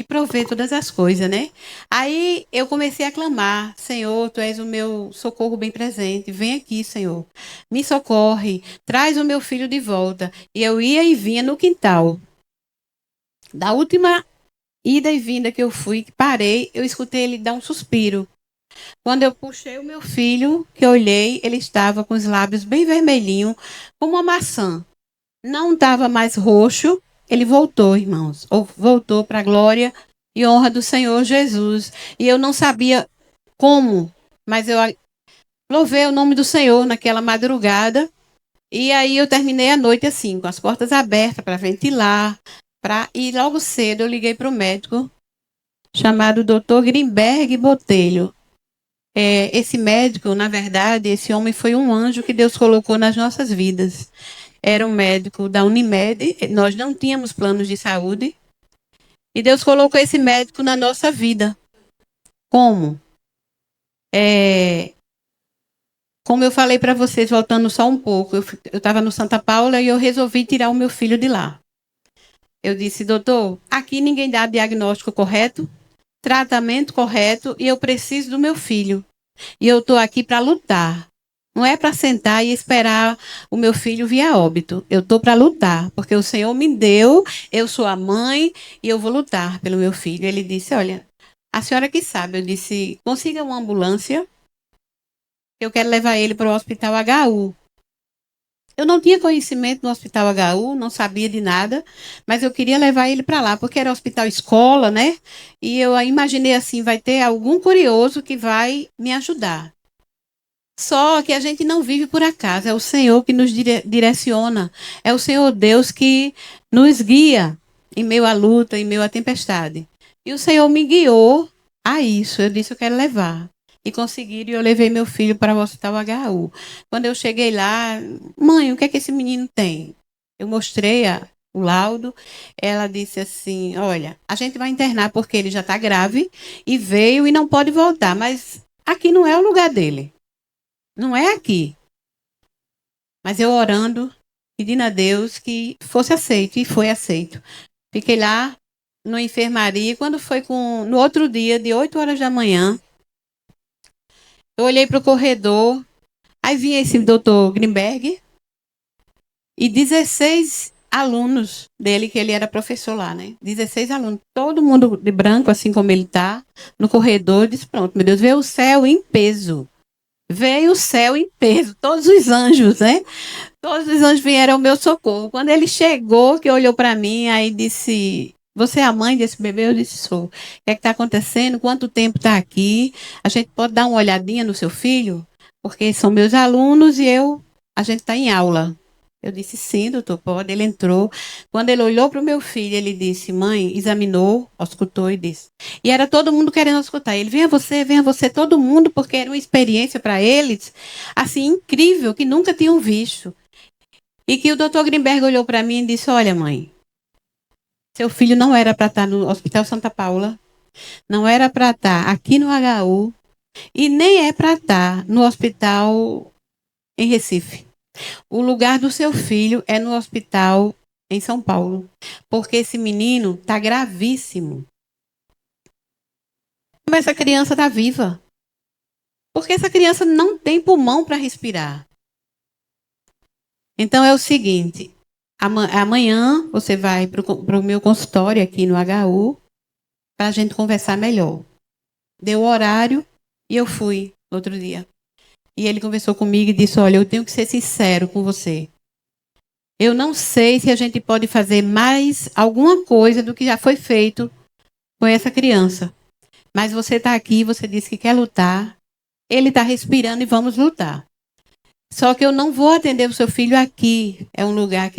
provê todas as coisas, né? Aí eu comecei a clamar: Senhor, tu és o meu socorro bem presente, vem aqui, Senhor, me socorre, traz o meu filho de volta. E eu ia e vinha no quintal. Da última ida e vinda que eu fui, parei, eu escutei ele dar um suspiro. Quando eu puxei o meu filho, que eu olhei, ele estava com os lábios bem vermelhinhos, como uma maçã. Não estava mais roxo, ele voltou, irmãos. Voltou para a glória e honra do Senhor Jesus. E eu não sabia como, mas eu louvei o nome do Senhor naquela madrugada. E aí eu terminei a noite assim, com as portas abertas para ventilar. E logo cedo eu liguei para o médico, chamado Dr. Grimberg Botelho. Esse médico, na verdade, esse homem foi um anjo que Deus colocou nas nossas vidas. Era um médico da Unimed, nós não tínhamos planos de saúde, e Deus colocou esse médico na nossa vida. Como? Como eu falei para vocês, voltando só um pouco, eu estava no Santa Paula e eu resolvi tirar o meu filho de lá. Eu disse, doutor, aqui ninguém dá diagnóstico correto, tratamento correto, e eu preciso do meu filho. E eu estou aqui para lutar. Não é para sentar e esperar o meu filho vir a óbito. Eu estou para lutar, porque o Senhor me deu, eu sou a mãe e eu vou lutar pelo meu filho. Ele disse, olha, a senhora que sabe. Eu disse, consiga uma ambulância, eu quero levar ele para o Hospital HU. Eu não tinha conhecimento no Hospital HU, não sabia de nada, mas eu queria levar ele para lá, porque era hospital escola, né? E eu imaginei assim, vai ter algum curioso que vai me ajudar. Só que a gente não vive por acaso, é o Senhor que nos direciona, é o Senhor Deus que nos guia em meio à luta, em meio à tempestade. E o Senhor me guiou a isso, eu disse, eu quero levar. E conseguiram, e eu levei meu filho para o Hospital HU. Quando eu cheguei lá, mãe, o que é que esse menino tem? Eu mostrei o laudo, ela disse assim, olha, a gente vai internar porque ele já está grave e veio e não pode voltar, mas aqui não é o lugar dele. Não é aqui. Mas eu orando, pedindo a Deus que fosse aceito, e foi aceito. Fiquei lá na enfermaria, e quando foi no outro dia, de 8 horas da manhã, eu olhei para o corredor, aí vinha esse doutor Grimberg e 16 alunos dele, que ele era professor lá, né? 16 alunos, todo mundo de branco, assim como ele está, no corredor. Eu disse, pronto, meu Deus, veio o céu em peso. Veio o céu em peso, todos os anjos, né? Todos os anjos vieram ao meu socorro. Quando ele chegou, que olhou para mim, aí disse, você é a mãe desse bebê? Eu disse, sou. O que é que está acontecendo? Quanto tempo está aqui? A gente pode dar uma olhadinha no seu filho? Porque são meus alunos e a gente está em aula. Eu disse, sim, doutor, pode. Ele entrou. Quando ele olhou para o meu filho, ele disse, mãe, examinou, auscultou e disse. E era todo mundo querendo auscultar. Ele, venha você, todo mundo, porque era uma experiência para eles, assim, incrível, que nunca tinham visto. E que o doutor Grimberg olhou para mim e disse, olha, mãe, seu filho não era para estar no Hospital Santa Paula, não era para estar aqui no HU, e nem é para estar no hospital em Recife. O lugar do seu filho é no hospital em São Paulo, porque esse menino está gravíssimo. Mas essa criança está viva. Porque essa criança não tem pulmão para respirar. Então é o seguinte, amanhã você vai para o meu consultório aqui no HU para a gente conversar melhor. Deu o horário e eu fui no outro dia. E ele conversou comigo e disse, olha, eu tenho que ser sincero com você. Eu não sei se a gente pode fazer mais alguma coisa do que já foi feito com essa criança. Mas você está aqui, você disse que quer lutar. Ele está respirando e vamos lutar. Só que eu não vou atender o seu filho aqui. É um lugar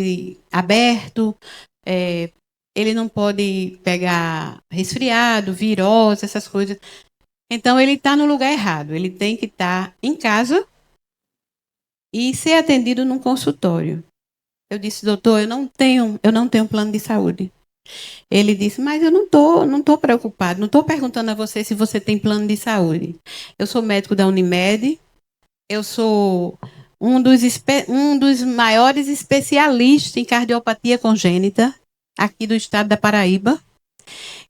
aberto. Ele não pode pegar resfriado, virose, essas coisas. Então, ele está no lugar errado. Ele tem que estar em casa e ser atendido num consultório. Eu disse, doutor, eu não tenho plano de saúde. Ele disse, mas eu não tô preocupado. Não estou perguntando a você se você tem plano de saúde. Eu sou médico da Unimed. Eu sou um dos maiores especialistas em cardiopatia congênita aqui do estado da Paraíba.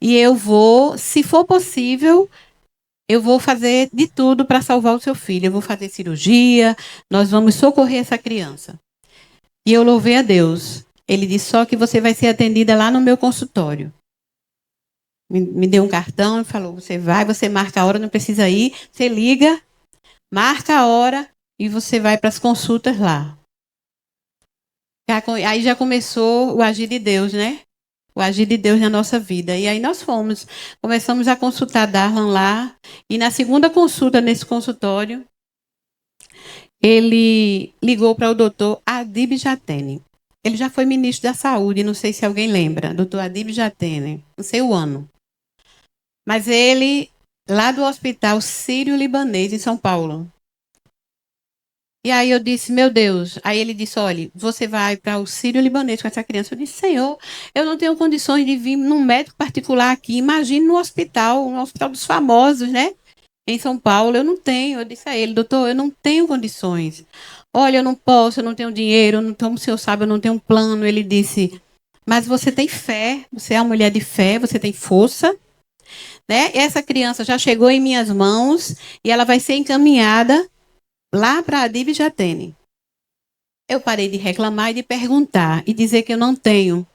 E eu vou, se for possível, eu vou fazer de tudo para salvar o seu filho. Eu vou fazer cirurgia, nós vamos socorrer essa criança. E eu louvei a Deus. Ele disse, só que você vai ser atendida lá no meu consultório. me deu um cartão e falou: você vai, você marca a hora, não precisa ir, você liga, marca a hora e você vai para as consultas lá. Aí já começou o agir de Deus, né? O agir de Deus na nossa vida. E aí nós começamos a consultar Darlan lá, e na segunda consulta nesse consultório, ele ligou para o doutor Adib Jatene. Ele já foi ministro da Saúde, não sei se alguém lembra, doutor Adib Jatene, não sei o ano. Mas ele, lá do Hospital Sírio-Libanês, em São Paulo. E aí eu disse, meu Deus. Aí ele disse, olha, você vai para o Sírio-Libanês com essa criança. Eu disse, Senhor, eu não tenho condições de vir num médico particular aqui. Imagine no hospital dos famosos, né? Em São Paulo, eu não tenho. Eu disse a ele, doutor, eu não tenho condições. Olha, eu não posso, eu não tenho dinheiro, como o senhor sabe, eu não tenho um plano. Ele disse, mas você tem fé, você é uma mulher de fé, você tem força, né? Essa criança já chegou em minhas mãos e ela vai ser encaminhada lá para a Adib Jatene. Eu parei de reclamar e de perguntar e dizer que eu não tenho.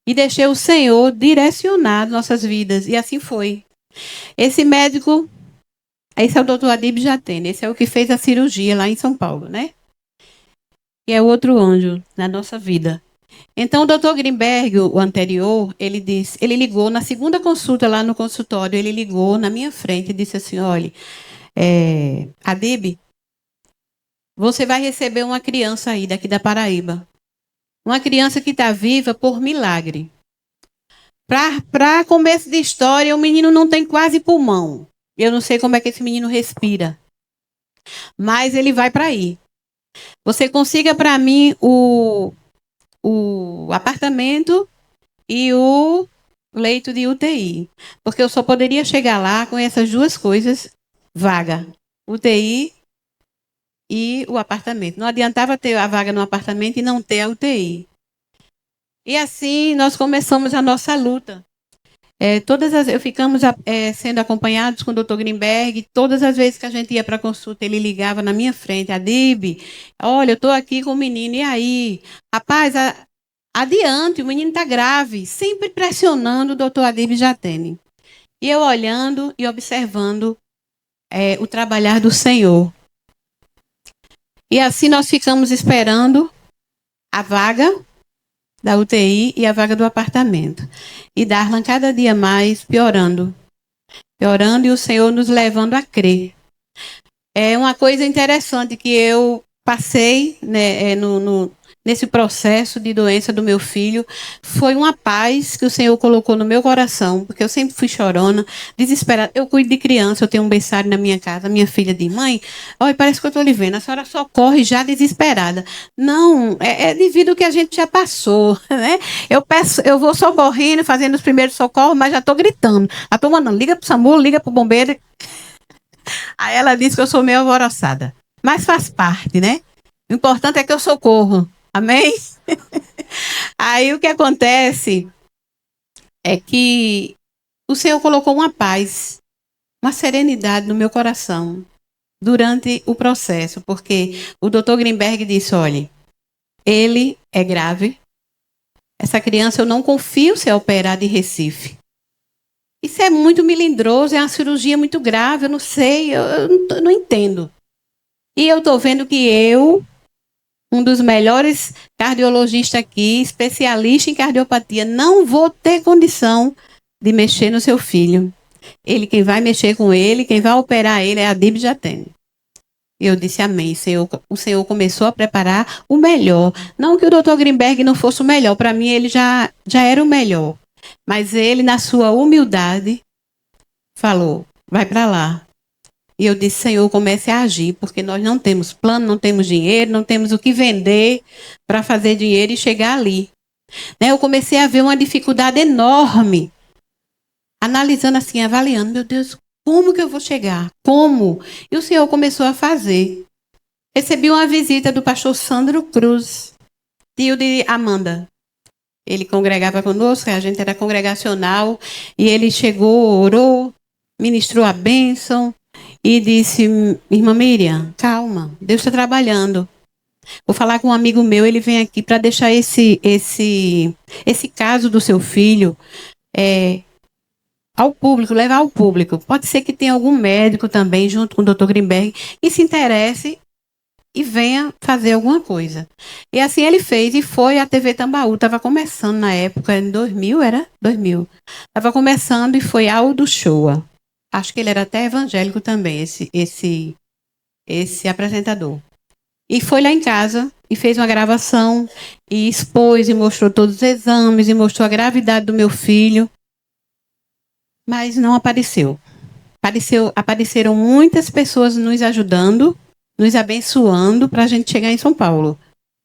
E deixei o Senhor direcionar nossas vidas. E assim foi. Esse médico, esse é o doutor Adib Jatene, esse é o que fez a cirurgia lá em São Paulo, né? E é outro anjo na nossa vida. Então, o doutor Grimberg, o anterior, ele ligou na segunda consulta lá no consultório, ele ligou na minha frente e disse assim, olha, Adib, você vai receber uma criança aí daqui da Paraíba. Uma criança que está viva por milagre. Para começo de história, o menino não tem quase pulmão. Eu não sei como é que esse menino respira. Mas ele vai para aí. Você consiga para mim o apartamento e o leito de UTI. Porque eu só poderia chegar lá com essas duas coisas vaga. UTI e o apartamento. Não adiantava ter a vaga no apartamento e não ter a UTI. E assim nós começamos a nossa luta. Ficamos sendo acompanhados com o Dr. Grimberg. Todas as vezes que a gente ia para a consulta, ele ligava na minha frente, Adib, olha, eu estou aqui com o menino, e aí? Rapaz, adiante, o menino está grave. Sempre pressionando o doutor Adib Jatene. E eu olhando e observando o trabalhar do Senhor. E assim nós ficamos esperando a vaga da UTI e a vaga do apartamento. E Darlan cada dia mais piorando. Piorando e o Senhor nos levando a crer. É uma coisa interessante que eu passei, né, nesse processo de doença do meu filho, foi uma paz que o Senhor colocou no meu coração, porque eu sempre fui chorona, desesperada. Eu cuido de criança, eu tenho um berçário na minha casa, minha filha diz, mãe, olha, parece que eu estou lhe vendo, a senhora só corre já desesperada. Não, é devido ao que a gente já passou, né? Eu vou socorrendo, fazendo os primeiros socorros, mas já estou gritando. Já estou mandando, liga para o SAMU, liga para o bombeiro. Aí ela disse que eu sou meio alvoroçada, mas faz parte, né? O importante é que eu socorro. Amém? Aí o que acontece é que o Senhor colocou uma paz, uma serenidade no meu coração durante o processo, porque o doutor Grimberg disse, olha, ele é grave, essa criança eu não confio ser operada em Recife. Isso é muito melindroso, é uma cirurgia muito grave, eu não sei, eu não entendo. E eu estou vendo que um dos melhores cardiologistas aqui, especialista em cardiopatia, não vou ter condição de mexer no seu filho. Quem vai mexer com ele, quem vai operar ele é a Adib Jatene. E eu disse amém. O Senhor começou a preparar o melhor. Não que o doutor Grimberg não fosse o melhor, para mim ele já era o melhor. Mas ele, na sua humildade, falou, vai para lá. E eu disse, Senhor, comece a agir, porque nós não temos plano, não temos dinheiro, não temos o que vender para fazer dinheiro e chegar ali. Né? Eu comecei a ver uma dificuldade enorme, analisando assim, avaliando, meu Deus, como que eu vou chegar? Como? E o Senhor começou a fazer. Recebi uma visita do pastor Sandro Cruz, tio de Amanda. Ele congregava conosco, a gente era congregacional, e ele chegou, orou, ministrou a bênção, e disse, irmã Miriam, calma, Deus está trabalhando. Vou falar com um amigo meu, ele vem aqui para deixar esse caso do seu filho ao público, levar ao público. Pode ser que tenha algum médico também, junto com o Dr. Grimberg, que se interesse e venha fazer alguma coisa. E assim ele fez, e foi a TV Tambaú. Estava começando na época, em 2000, era? 2000. Estava começando e foi Aldo Shoa. Acho que ele era até evangélico também, esse apresentador. E foi lá em casa e fez uma gravação e expôs e mostrou todos os exames e mostrou a gravidade do meu filho. Mas não apareceu. Apareceram muitas pessoas nos ajudando, nos abençoando para a gente chegar em São Paulo.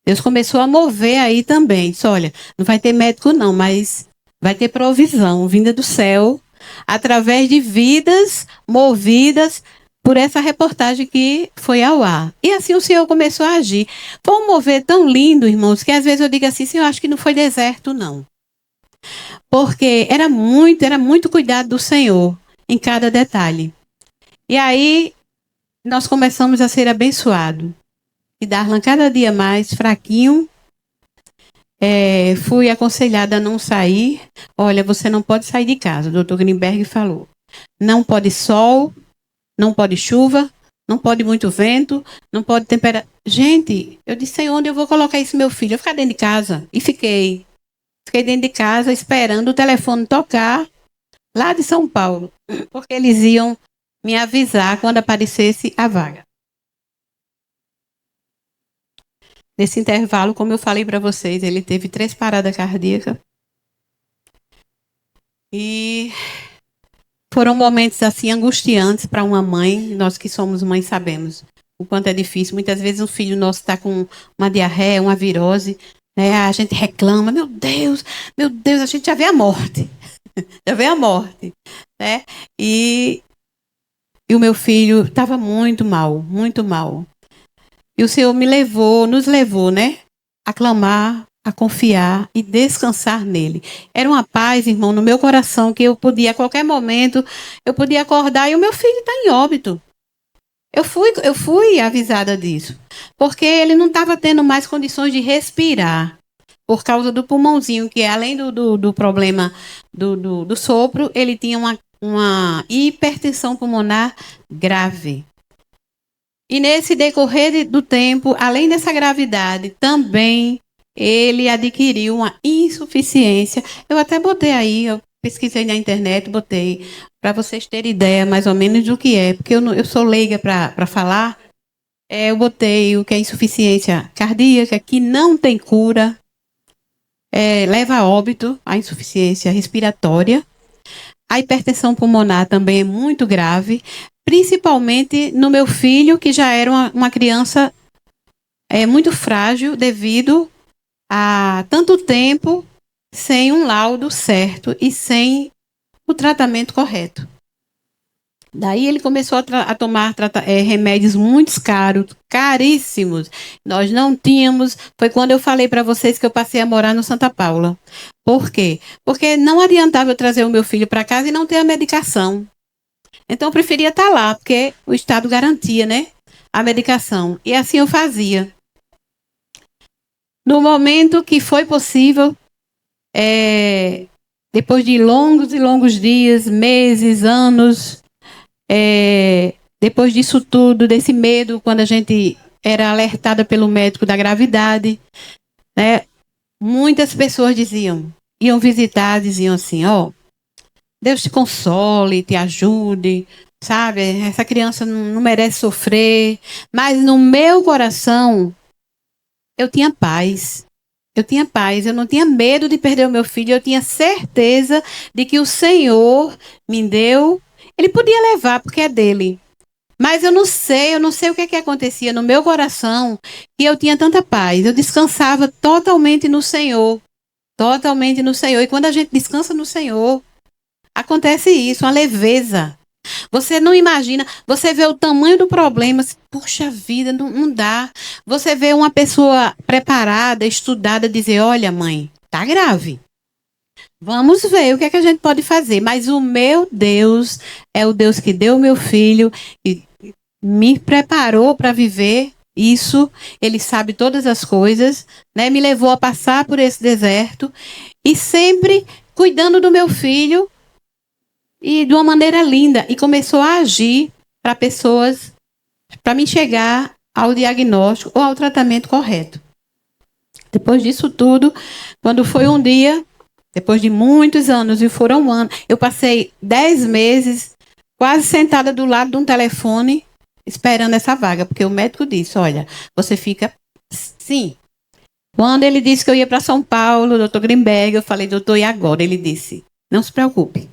Deus começou a mover aí também. Disse, olha, não vai ter médico não, mas vai ter provisão vinda do céu através de vidas movidas por essa reportagem que foi ao ar. E assim o Senhor começou a agir. Foi um mover tão lindo, irmãos, que às vezes eu digo assim, Senhor, acho que não foi deserto, não. Porque era muito cuidado do Senhor em cada detalhe. E aí nós começamos a ser abençoados. E Darlan cada dia mais fraquinho. Fui aconselhada a não sair. Olha, você não pode sair de casa. O Dr. Grimberg falou. Não pode sol, não pode chuva, não pode muito vento, não pode temperatura. Gente, eu disse, onde eu vou colocar isso, meu filho? Eu vou ficar dentro de casa. E fiquei. Fiquei dentro de casa esperando o telefone tocar lá de São Paulo. Porque eles iam me avisar quando aparecesse a vaga. Nesse intervalo, como eu falei para vocês, ele teve 3 paradas cardíacas. E foram momentos assim angustiantes para uma mãe. Nós que somos mães sabemos o quanto é difícil. Muitas vezes um filho nosso está com uma diarreia, uma virose, né? A gente reclama, meu Deus, a gente já vê a morte. Já vê a morte, né? E o meu filho estava muito mal, muito mal. E o Senhor nos levou, né? A clamar, a confiar e descansar nele. Era uma paz, irmão, no meu coração, que eu podia, a qualquer momento, eu podia acordar e o meu filho está em óbito. Eu fui avisada disso. Porque ele não estava tendo mais condições de respirar. Por causa do pulmãozinho, que além do problema do sopro, ele tinha uma hipertensão pulmonar grave. E nesse decorrer do tempo, além dessa gravidade, também ele adquiriu uma insuficiência. Eu até botei aí, eu pesquisei na internet, botei, para vocês terem ideia mais ou menos do que é, porque eu sou leiga para falar. Eu botei o que é insuficiência cardíaca, que não tem cura, leva a óbito, a insuficiência respiratória. A hipertensão pulmonar também é muito grave, principalmente no meu filho, que já era uma criança muito frágil devido a tanto tempo sem um laudo certo e sem o tratamento correto. Daí ele começou a tomar remédios muito caríssimos. Nós não tínhamos. Foi quando eu falei para vocês que eu passei a morar no Santa Paula. Por quê? Porque não adiantava eu trazer o meu filho para casa e não ter a medicação. Então eu preferia estar lá, porque o Estado garantia, né, a medicação. E assim eu fazia. No momento que foi possível, depois de longos e longos dias, meses, anos, depois disso tudo, desse medo, quando a gente era alertada pelo médico da gravidade, né, muitas pessoas iam visitar, diziam assim, Deus te console, te ajude, sabe? Essa criança não merece sofrer. Mas no meu coração, eu tinha paz. Eu não tinha medo de perder o meu filho. Eu tinha certeza de que o Senhor me deu. Ele podia levar, porque é dele. Mas eu não sei o que acontecia no meu coração, que eu tinha tanta paz. Eu descansava totalmente no Senhor. Totalmente no Senhor. E quando a gente descansa no Senhor, acontece isso, uma leveza. Você não imagina, você vê o tamanho do problema, puxa vida, não dá. Você vê uma pessoa preparada, estudada, dizer, olha mãe, tá grave. Vamos ver o que é que a gente pode fazer. Mas o meu Deus é o Deus que deu o meu filho e me preparou para viver isso. Ele sabe todas as coisas, né? Me levou a passar por esse deserto e sempre cuidando do meu filho. e de uma maneira linda, e começou a agir para pessoas, para me chegar ao diagnóstico ou ao tratamento correto. Depois disso tudo, quando foi um dia, depois de muitos anos, e foram um ano, eu passei 10 meses quase sentada do lado de um telefone, esperando essa vaga, porque o médico disse, olha, você fica... Sim. Quando ele disse que eu ia para São Paulo, doutor Grimberg, eu falei, doutor, e agora? Ele disse, não se preocupe.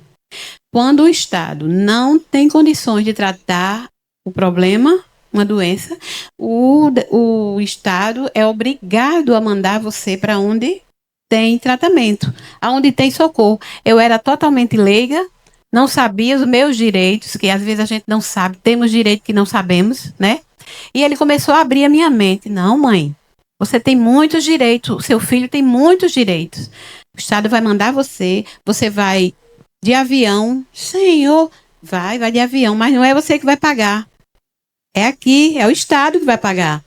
Quando o Estado não tem condições de tratar o problema, uma doença, o Estado é obrigado a mandar você para onde tem tratamento, aonde tem socorro. Eu era totalmente leiga, não sabia os meus direitos, que às vezes a gente não sabe, temos direito que não sabemos, né? E ele começou a abrir a minha mente. Não, mãe, você tem muitos direitos, o seu filho tem muitos direitos. O Estado vai mandar você, você vai de avião. Senhor, vai de avião, mas não é você que vai pagar. É aqui, é o Estado que vai pagar.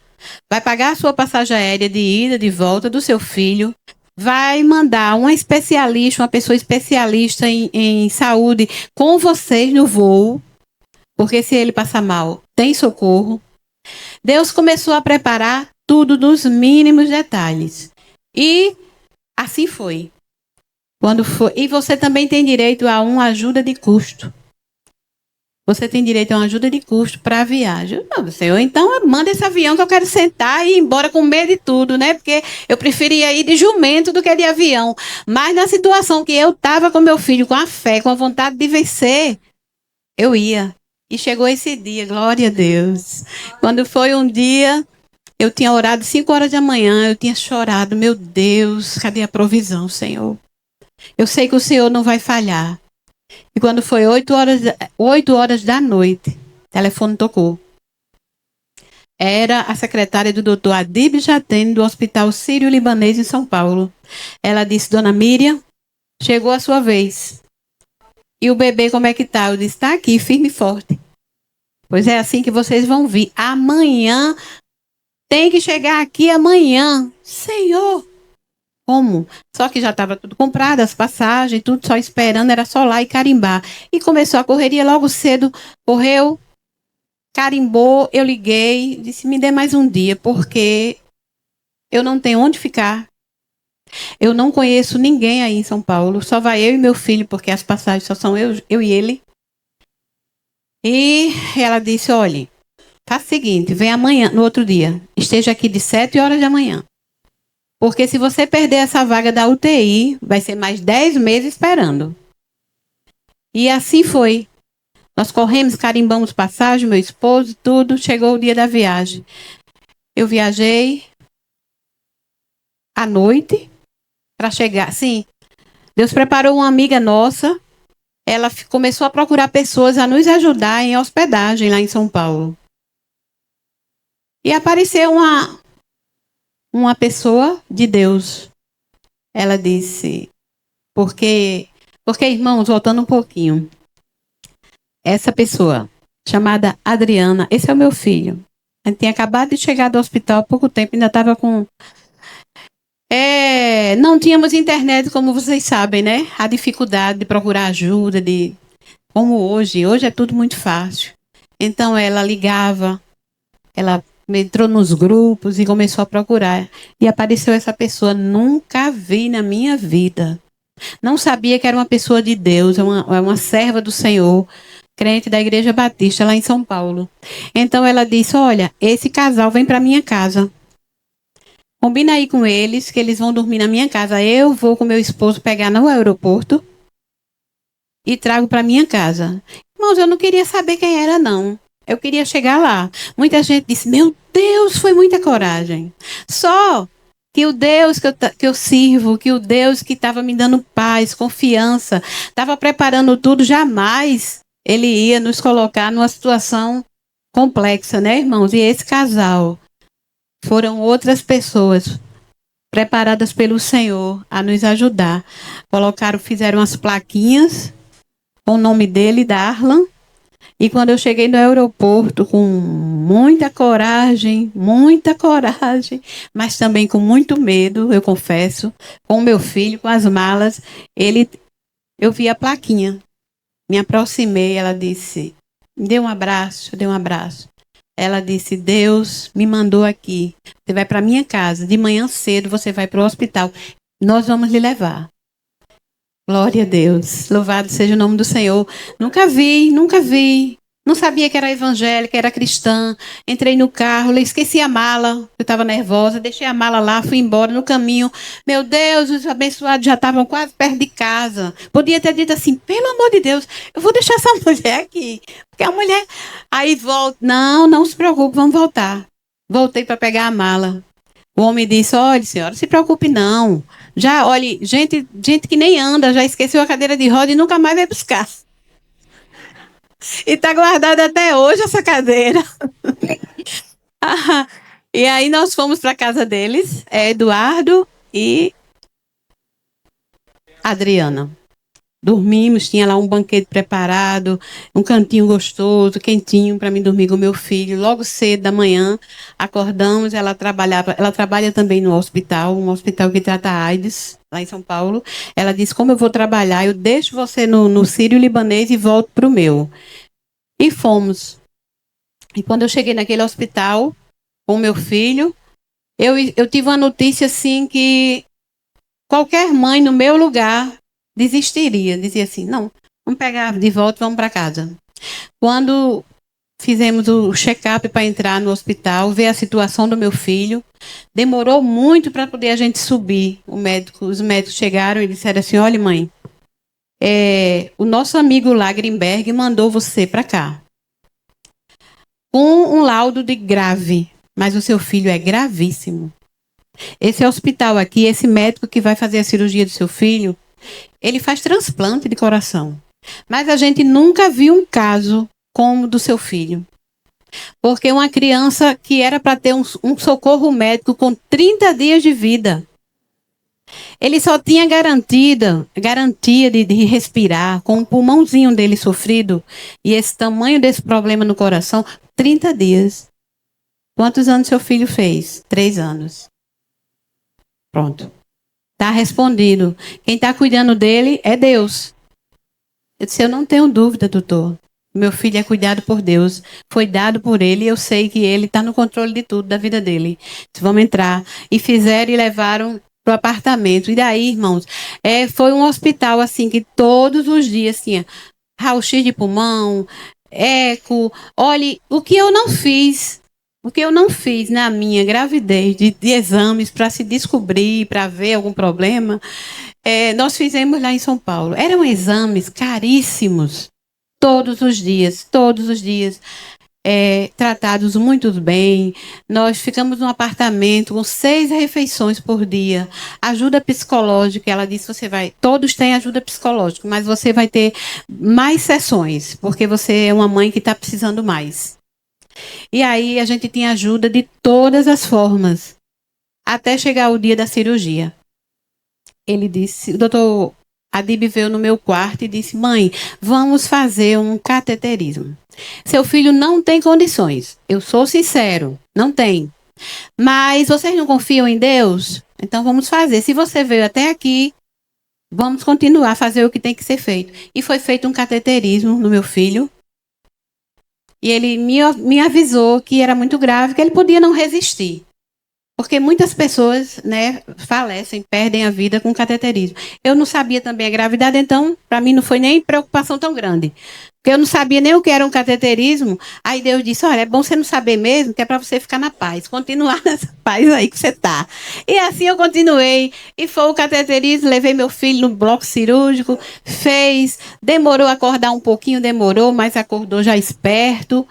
Vai pagar a sua passagem aérea de ida, de volta do seu filho. Vai mandar uma especialista, uma pessoa especialista em saúde com vocês no voo. Porque se ele passar mal, tem socorro. Deus começou a preparar tudo nos mínimos detalhes. E assim foi. Quando foi. E você também tem direito a uma ajuda de custo. Você tem direito a uma ajuda de custo para a viagem. Não, Senhor, então manda esse avião que eu quero sentar e ir embora com medo de tudo, né? Porque eu preferia ir de jumento do que de avião. Mas na situação que eu estava com meu filho, com a fé, com a vontade de vencer, eu ia. E chegou esse dia, glória a Deus. Quando foi um dia, eu tinha orado 5 horas da manhã, eu tinha chorado. Meu Deus, cadê a provisão, Senhor? Eu sei que o Senhor não vai falhar. E quando foi 8 horas da noite, o telefone tocou. Era a secretária do doutor Adib Jatene, do Hospital Sírio-Libanês em São Paulo. Ela disse, dona Miriam, chegou a sua vez. E o bebê como é que está? Eu disse, está aqui, firme e forte. Pois é assim que vocês vão vir. Amanhã, tem que chegar aqui amanhã. Senhor, como? Só que já estava tudo comprado, as passagens, tudo só esperando, era só lá e carimbar. E começou a correria logo cedo, correu, carimbou, eu liguei, disse, me dê mais um dia, porque eu não tenho onde ficar. Eu não conheço ninguém aí em São Paulo, só vai eu e meu filho, porque as passagens só são eu e ele. E ela disse, olhe, faz o seguinte, vem amanhã, no outro dia, esteja aqui de 7 horas da manhã. Porque se você perder essa vaga da UTI, vai ser mais 10 meses esperando. E assim foi. Nós corremos, carimbamos passagem, meu esposo, tudo. Chegou o dia da viagem. Eu viajei à noite para chegar. Sim, Deus preparou uma amiga nossa. Ela começou a procurar pessoas a nos ajudar em hospedagem lá em São Paulo. E apareceu uma pessoa de Deus. Ela disse, porque, irmãos, voltando um pouquinho, essa pessoa, chamada Adriana, esse é o meu filho. A gente tinha acabado de chegar do hospital há pouco tempo, ainda estava com... não tínhamos internet, como vocês sabem, né? A dificuldade de procurar ajuda, como hoje é tudo muito fácil. Então ela ligava, ela entrou nos grupos e começou a procurar. E apareceu essa pessoa, nunca vi na minha vida. Não sabia que era uma pessoa de Deus, uma serva do Senhor, crente da Igreja Batista lá em São Paulo. Então ela disse, olha, esse casal vem para minha casa. Combina aí com eles, que eles vão dormir na minha casa. Eu vou com meu esposo pegar no aeroporto e trago para minha casa. Irmãos, eu não queria saber quem era, não. Eu queria chegar lá. Muita gente disse, meu Deus, foi muita coragem. Só que o Deus que eu sirvo, que o Deus que estava me dando paz, confiança, estava preparando tudo, jamais ele ia nos colocar numa situação complexa, né, irmãos? E esse casal foram outras pessoas preparadas pelo Senhor a nos ajudar. Fizeram as plaquinhas com o nome dele, Darlan. E quando eu cheguei no aeroporto com muita coragem, mas também com muito medo, eu confesso, com o meu filho, com as malas, eu vi a plaquinha. Me aproximei, ela disse, me dê um abraço, eu dei um abraço. Ela disse, Deus me mandou aqui. Você vai para minha casa, de manhã cedo você vai para o hospital. Nós vamos lhe levar. Glória a Deus. Louvado seja o nome do Senhor. Nunca vi, nunca vi. Não sabia que era evangélica, era cristã. Entrei no carro, esqueci a mala. Eu estava nervosa, deixei a mala lá, fui embora no caminho. Meu Deus, os abençoados já estavam quase perto de casa. Podia ter dito assim, pelo amor de Deus, eu vou deixar essa mulher aqui. Porque a mulher... Aí volta. Não, não se preocupe, vamos voltar. Voltei para pegar a mala. O homem disse, olha, senhora, não se preocupe não. Já, olha, gente que nem anda, já esqueceu a cadeira de roda e nunca mais vai buscar. E está guardada até hoje essa cadeira. E aí nós fomos para a casa deles, Eduardo e Adriana. Dormimos, tinha lá um banquete preparado, um cantinho gostoso, quentinho para mim dormir com meu filho. Logo cedo da manhã, acordamos, ela trabalha também no hospital, um hospital que trata AIDS, lá em São Paulo. Ela disse, como eu vou trabalhar, eu deixo você no Sírio-Libanês e volto para o meu. E fomos. E quando eu cheguei naquele hospital com meu filho, eu tive uma notícia assim que qualquer mãe no meu lugar desistiria. Dizia assim, não, vamos pegar de volta, vamos para casa. Quando fizemos o check-up para entrar no hospital, ver a situação do meu filho, demorou muito para poder a gente subir. Os médicos chegaram e disseram assim, olha mãe, o nosso amigo lá, Grimberg, mandou você para cá. Com um laudo de grave, mas o seu filho é gravíssimo. Esse hospital aqui, esse médico que vai fazer a cirurgia do seu filho, ele faz transplante de coração. Mas a gente nunca viu um caso como o do seu filho. Porque uma criança que era para ter um socorro médico com 30 dias de vida, ele só tinha garantia de respirar com o pulmãozinho dele sofrido e esse tamanho desse problema no coração, 30 dias. Quantos anos seu filho fez? 3 anos. Pronto. Está respondido. Quem está cuidando dele é Deus. Eu disse, eu não tenho dúvida, doutor. Meu filho é cuidado por Deus. Foi dado por ele e eu sei que ele está no controle de tudo, da vida dele. Vamos entrar. E fizeram e levaram para o apartamento. E daí, irmãos, foi um hospital assim que todos os dias tinha raio-x de pulmão, eco. Olhe, o que eu não fiz na minha gravidez de exames para se descobrir, para ver algum problema, nós fizemos lá em São Paulo. Eram exames caríssimos, todos os dias, tratados muito bem. Nós ficamos num apartamento com 6 refeições por dia. Ajuda psicológica, ela disse, todos têm ajuda psicológica, mas você vai ter mais sessões, porque você é uma mãe que está precisando mais. E aí a gente tinha ajuda de todas as formas, até chegar o dia da cirurgia. Ele disse, o doutor Adib veio no meu quarto e disse, mãe, vamos fazer um cateterismo. Seu filho não tem condições, eu sou sincero, não tem. Mas vocês não confiam em Deus? Então vamos fazer. Se você veio até aqui, vamos continuar a fazer o que tem que ser feito. E foi feito um cateterismo no meu filho. E ele me avisou que era muito grave, que ele podia não resistir. Porque muitas pessoas, falecem, perdem a vida com cateterismo. Eu não sabia também a gravidade, então, para mim, não foi nem preocupação tão grande. Porque eu não sabia nem o que era um cateterismo. Aí Deus disse, olha, é bom você não saber mesmo, que é para você ficar na paz. Continuar nessa paz aí que você está. E assim eu continuei. E foi o cateterismo, levei meu filho no bloco cirúrgico, demorou a acordar um pouquinho, mas acordou já esperto,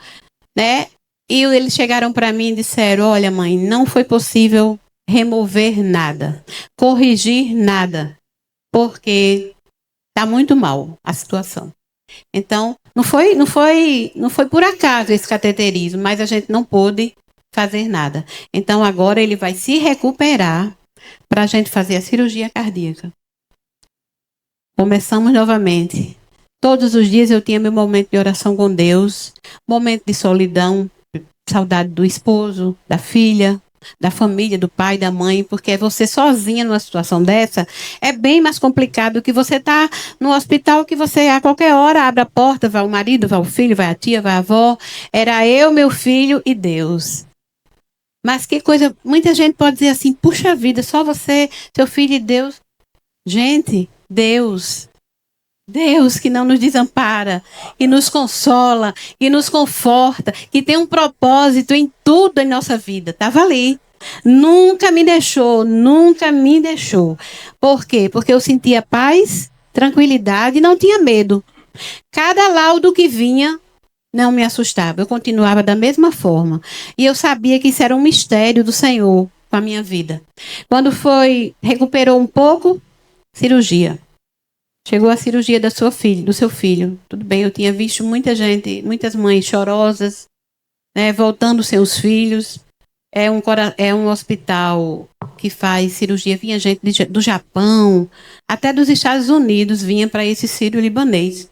né? E eles chegaram para mim e disseram, olha mãe, não foi possível remover nada, corrigir nada, porque está muito mal a situação. Então, não foi por acaso esse cateterismo, mas a gente não pôde fazer nada. Então, agora ele vai se recuperar para a gente fazer a cirurgia cardíaca. Começamos novamente. Todos os dias eu tinha meu momento de oração com Deus, momento de solidão, saudade do esposo, da filha, da família, do pai, da mãe, porque você sozinha numa situação dessa é bem mais complicado do que você estar no hospital, que você a qualquer hora abre a porta, vai o marido, vai o filho, vai a tia, vai a avó. Era eu, meu filho e Deus. Mas que coisa, muita gente pode dizer assim, puxa vida, só você, seu filho e Deus. Gente, Deus que não nos desampara, e nos consola, e nos conforta, que tem um propósito em tudo em nossa vida. Estava ali. Nunca me deixou, nunca me deixou. Por quê? Porque eu sentia paz, tranquilidade e não tinha medo. Cada laudo que vinha não me assustava. Eu continuava da mesma forma. E eu sabia que isso era um mistério do Senhor com a minha vida. Quando recuperou um pouco, cirurgia. Chegou a cirurgia da sua filha, do seu filho. Tudo bem, eu tinha visto muita gente, muitas mães chorosas, né, voltando seus filhos. É um hospital que faz cirurgia. Vinha gente do Japão, até dos Estados Unidos, vinha para esse sírio-libanês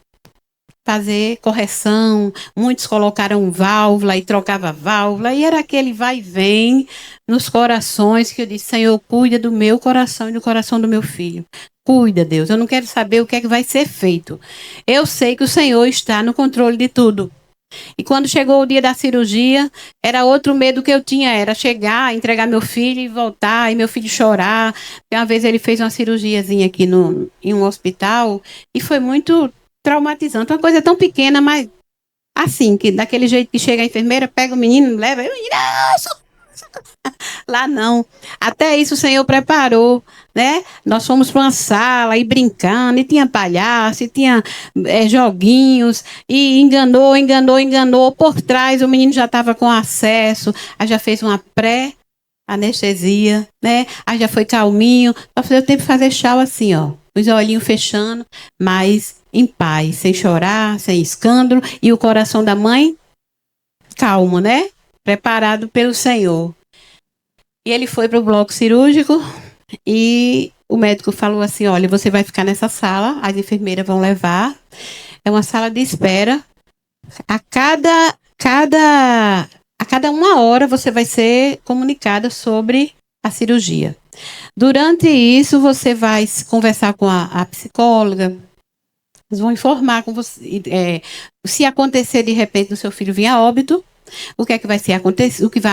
fazer correção. Muitos colocaram válvula e trocava válvula. E era aquele vai e vem nos corações que eu disse, Senhor, cuida do meu coração e do coração do meu filho. Cuida, Deus. Eu não quero saber o que é que vai ser feito. Eu sei que o Senhor está no controle de tudo. E quando chegou o dia da cirurgia, era outro medo que eu tinha, era chegar, entregar meu filho e voltar, e meu filho chorar. Uma vez ele fez uma cirurgiazinha aqui em um hospital, e foi muito traumatizante. Uma coisa tão pequena, mas assim, que daquele jeito que chega a enfermeira, pega o menino, leva, e o menino, lá não. Até isso o Senhor preparou, né? Nós fomos para uma sala e brincando, e tinha palhaço, e tinha joguinhos, e enganou. Por trás o menino já estava com acesso, aí já fez uma pré-anestesia, né? Aí já foi calminho. Só deu tempo de fazer chau assim, ó, os olhinhos fechando, mas em paz, sem chorar, sem escândalo, e o coração da mãe calmo, né? Preparado pelo Senhor. E ele foi para o bloco cirúrgico e o médico falou assim, olha, você vai ficar nessa sala, as enfermeiras vão levar, é uma sala de espera. A cada 1 hora você vai ser comunicada sobre a cirurgia. Durante isso, você vai conversar com a psicóloga, eles vão informar com você, se acontecer de repente o seu filho vir a óbito, o que é que vai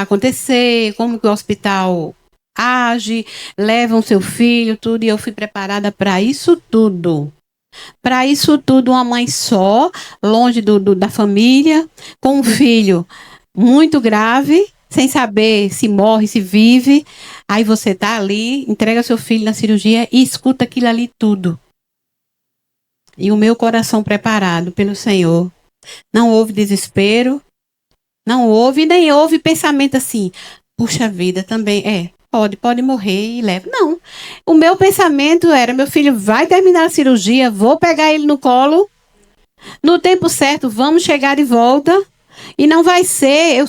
acontecer, como que o hospital age, levam seu filho, tudo, e eu fui preparada para isso tudo. Para isso tudo, uma mãe só, longe da família, com um filho muito grave, sem saber se morre, se vive. Aí você tá ali, entrega seu filho na cirurgia e escuta aquilo ali tudo. E o meu coração preparado pelo Senhor. Não houve desespero, não houve, nem houve pensamento assim, puxa vida, também, pode morrer e leva. Não, o meu pensamento era, meu filho vai terminar a cirurgia, vou pegar ele no colo, no tempo certo, vamos chegar de volta, e não vai ser,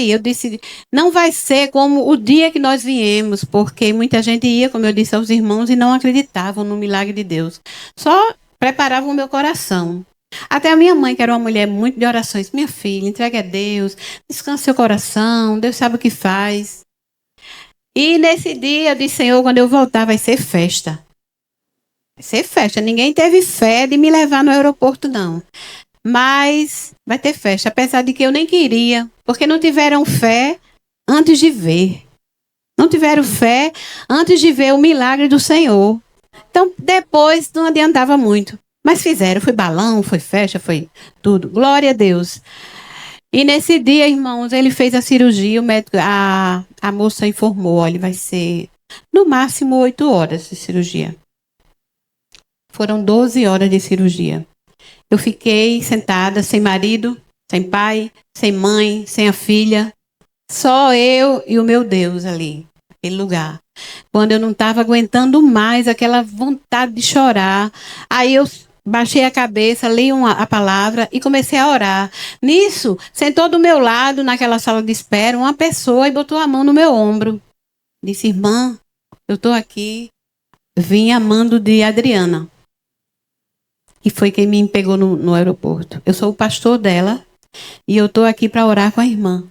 eu disse, não vai ser como o dia que nós viemos, porque muita gente ia, como eu disse aos irmãos, e não acreditavam no milagre de Deus. Só preparavam o meu coração. Até a minha mãe, que era uma mulher muito de orações, minha filha, entregue a Deus, descanse seu coração, Deus sabe o que faz. E nesse dia, eu disse, Senhor, quando eu voltar vai ser festa. Vai ser festa. Ninguém teve fé de me levar no aeroporto, não. Mas vai ter festa, apesar de que eu nem queria, porque não tiveram fé antes de ver. Não tiveram fé antes de ver o milagre do Senhor. Então, depois não adiantava muito. Mas fizeram, foi balão, foi festa, foi tudo. Glória a Deus. E nesse dia, irmãos, ele fez a cirurgia, o médico, a moça informou, olha, vai ser no máximo 8 horas de cirurgia. Foram 12 horas de cirurgia. Eu fiquei sentada, sem marido, sem pai, sem mãe, sem a filha. Só eu e o meu Deus ali, naquele lugar. Quando eu não estava aguentando mais aquela vontade de chorar, aí eu baixei a cabeça, li a palavra e comecei a orar. Nisso, sentou do meu lado, naquela sala de espera, uma pessoa e botou a mão no meu ombro. Disse, irmã, eu estou aqui, vim amando de Adriana. E foi quem me pegou no aeroporto. Eu sou o pastor dela e eu estou aqui para orar com a irmã.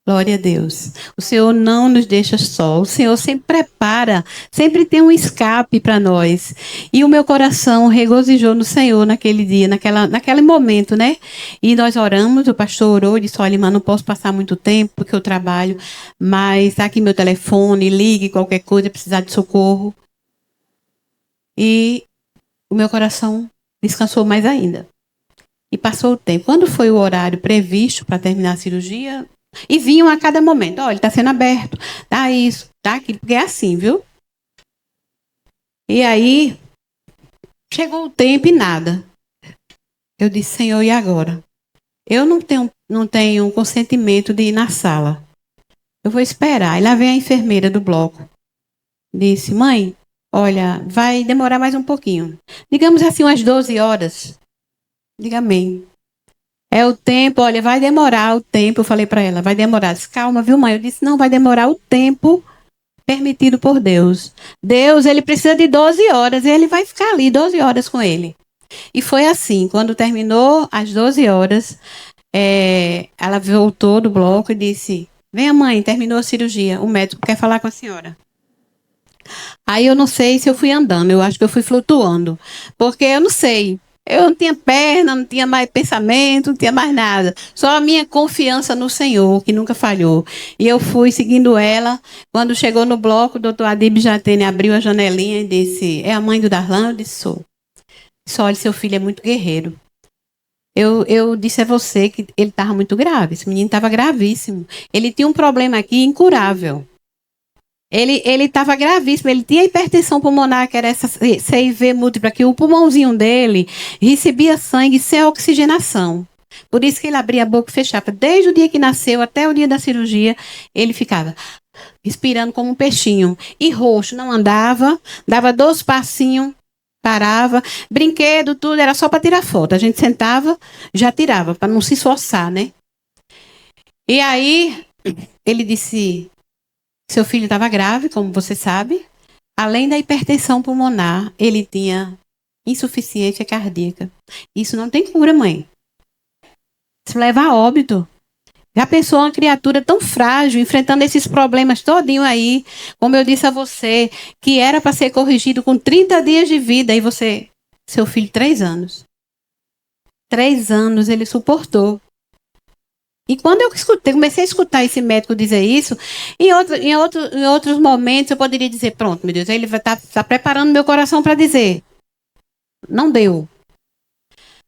Glória a Deus. O Senhor não nos deixa só. O Senhor sempre prepara, sempre tem um escape para nós. E o meu coração regozijou no Senhor naquele dia, naquele momento, né? E nós oramos, o pastor orou e disse: olha, irmã, não posso passar muito tempo porque eu trabalho, mas tá aqui meu telefone, ligue qualquer coisa, precisar de socorro. E o meu coração descansou mais ainda. E passou o tempo. Quando foi o horário previsto para terminar a cirurgia, e vinham a cada momento: olha, ele está sendo aberto, tá isso, tá aquilo, porque é assim, viu? E aí, chegou o tempo e nada. Eu disse: Senhor, e agora? Eu não tenho consentimento de ir na sala. Eu vou esperar. E lá vem a enfermeira do bloco. Disse: mãe, olha, vai demorar mais um pouquinho. Digamos assim, umas 12 horas. Diga amém. É o tempo, olha, vai demorar o tempo. Eu falei para ela: vai demorar. Disse: calma, viu, mãe? Eu disse: não, vai demorar o tempo permitido por Deus. Deus, ele precisa de 12 horas e ele vai ficar ali 12 horas com ele. E foi assim, quando terminou as 12 horas, ela voltou do bloco e disse: venha, mãe, terminou a cirurgia, o médico quer falar com a senhora. Aí eu não sei se eu fui andando, eu acho que eu fui flutuando, porque eu não sei. Eu não tinha perna, não tinha mais pensamento, não tinha mais nada. Só a minha confiança no Senhor, que nunca falhou. E eu fui seguindo ela. Quando chegou no bloco, o doutor Adib Jatene abriu a janelinha e disse: é a mãe do Darlan? Eu disse: sou. Disse: olha, seu filho é muito guerreiro. Eu disse a você que ele estava muito grave. Esse menino estava gravíssimo. Ele tinha um problema aqui incurável. Ele estava gravíssimo, ele tinha hipertensão pulmonar, que era essa CIV múltipla, que o pulmãozinho dele recebia sangue sem oxigenação. Por isso que ele abria a boca e fechava. Desde o dia que nasceu até o dia da cirurgia, ele ficava respirando como um peixinho. E roxo, não andava, dava 2 passinhos, parava. Brinquedo, tudo, era só para tirar foto. A gente sentava, já tirava, para não se esforçar, né? E aí, ele disse: seu filho estava grave, como você sabe. Além da hipertensão pulmonar, ele tinha insuficiência cardíaca. Isso não tem cura, mãe. Isso leva a óbito. Já pensou uma criatura tão frágil, enfrentando esses problemas todinho aí, como eu disse a você, que era para ser corrigido com 30 dias de vida, e você, seu filho, 3 anos. 3 anos ele suportou. E quando eu comecei a escutar esse médico dizer isso, em outros momentos eu poderia dizer: pronto, meu Deus, ele vai tá preparando meu coração para dizer: não deu.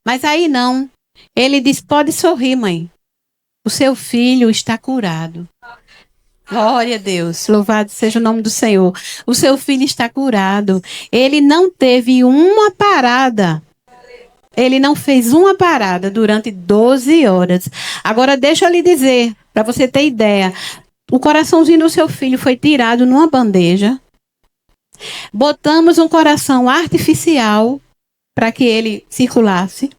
Mas aí não. Ele disse: pode sorrir, mãe. O seu filho está curado. Glória a Deus, louvado seja o nome do Senhor. O seu filho está curado. Ele não teve uma parada. Ele não fez uma parada durante 12 horas. Agora, deixa eu lhe dizer, para você ter ideia. O coraçãozinho do seu filho foi tirado numa bandeja. Botamos um coração artificial para que ele circulasse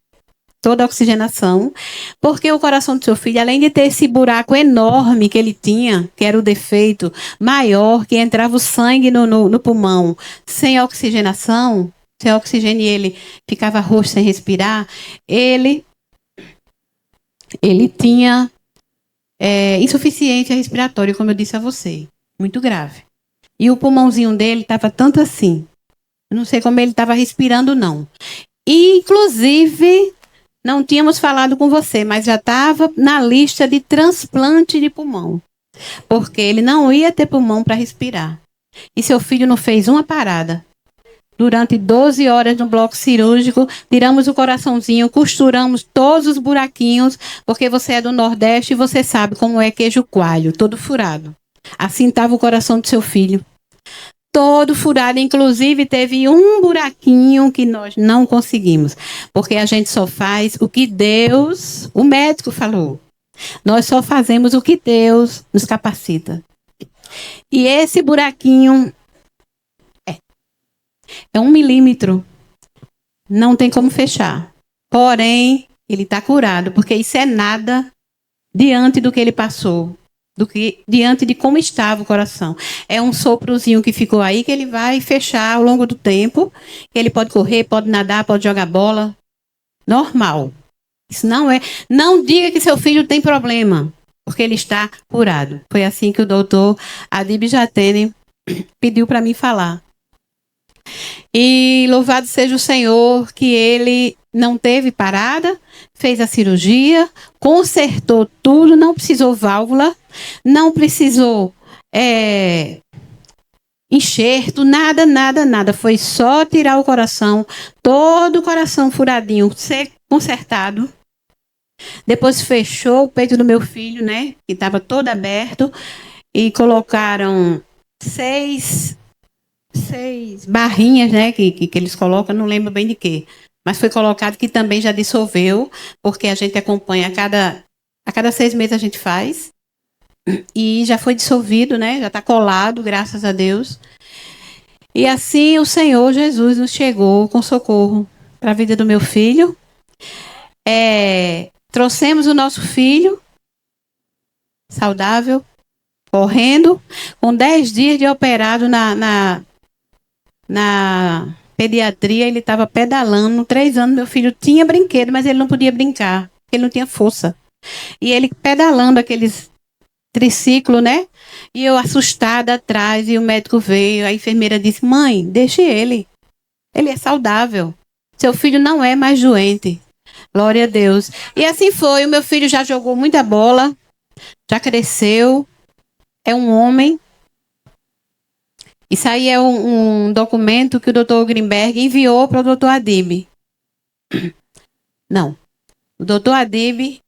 toda a oxigenação. Porque o coração do seu filho, além de ter esse buraco enorme que ele tinha, que era o defeito maior, que entrava o sangue no pulmão sem oxigenação, sem oxigênio, e ele ficava roxo sem respirar, ele tinha insuficiência respiratória, como eu disse a você, muito grave. E o pulmãozinho dele estava tanto assim. Eu não sei como ele estava respirando, não. E, inclusive, não tínhamos falado com você, mas já estava na lista de transplante de pulmão. Porque ele não ia ter pulmão para respirar. E seu filho não fez uma parada. Durante 12 horas no bloco cirúrgico, tiramos o coraçãozinho, costuramos todos os buraquinhos, porque você é do Nordeste e você sabe como é queijo coalho, todo furado. Assim estava o coração do seu filho. Todo furado, inclusive teve um buraquinho que nós não conseguimos, porque a gente só faz o que Deus, o médico falou. Nós só fazemos o que Deus nos capacita. E esse buraquinho é 1 milímetro. Não tem como fechar. Porém, ele está curado, porque isso é nada diante do que ele passou, diante de como estava o coração. É um soprozinho que ficou aí, que ele vai fechar ao longo do tempo. Ele pode correr, pode nadar, pode jogar bola. Normal. Isso não é. Não diga que seu filho tem problema, porque ele está curado. Foi assim que o doutor Adib Jatene pediu para mim falar. E louvado seja o Senhor que ele não teve parada, fez a cirurgia, consertou tudo, não precisou válvula, não precisou enxerto, nada, nada, nada. Foi só tirar o coração, todo o coração furadinho, ser consertado. Depois fechou o peito do meu filho, né, que estava todo aberto, e colocaram seis barrinhas, né, que eles colocam, não lembro bem de quê. Mas foi colocado que também já dissolveu, porque a gente acompanha a cada 6 meses a gente faz. E já foi dissolvido, né, já está colado, graças a Deus. E assim o Senhor Jesus nos chegou com socorro para a vida do meu filho. Trouxemos o nosso filho saudável, correndo, com 10 dias de operado na pediatria. Ele estava pedalando. 3 anos, meu filho tinha brinquedo, mas ele não podia brincar, ele não tinha força. E ele pedalando aqueles triciclo, né? E eu assustada atrás, e o médico veio, a enfermeira disse: mãe, deixe ele é saudável, seu filho não é mais doente. Glória a Deus. E assim foi, o meu filho já jogou muita bola, já cresceu, é um homem. Isso aí é um documento que o doutor Grimberg enviou para o doutor Adib. Não, o doutor Adib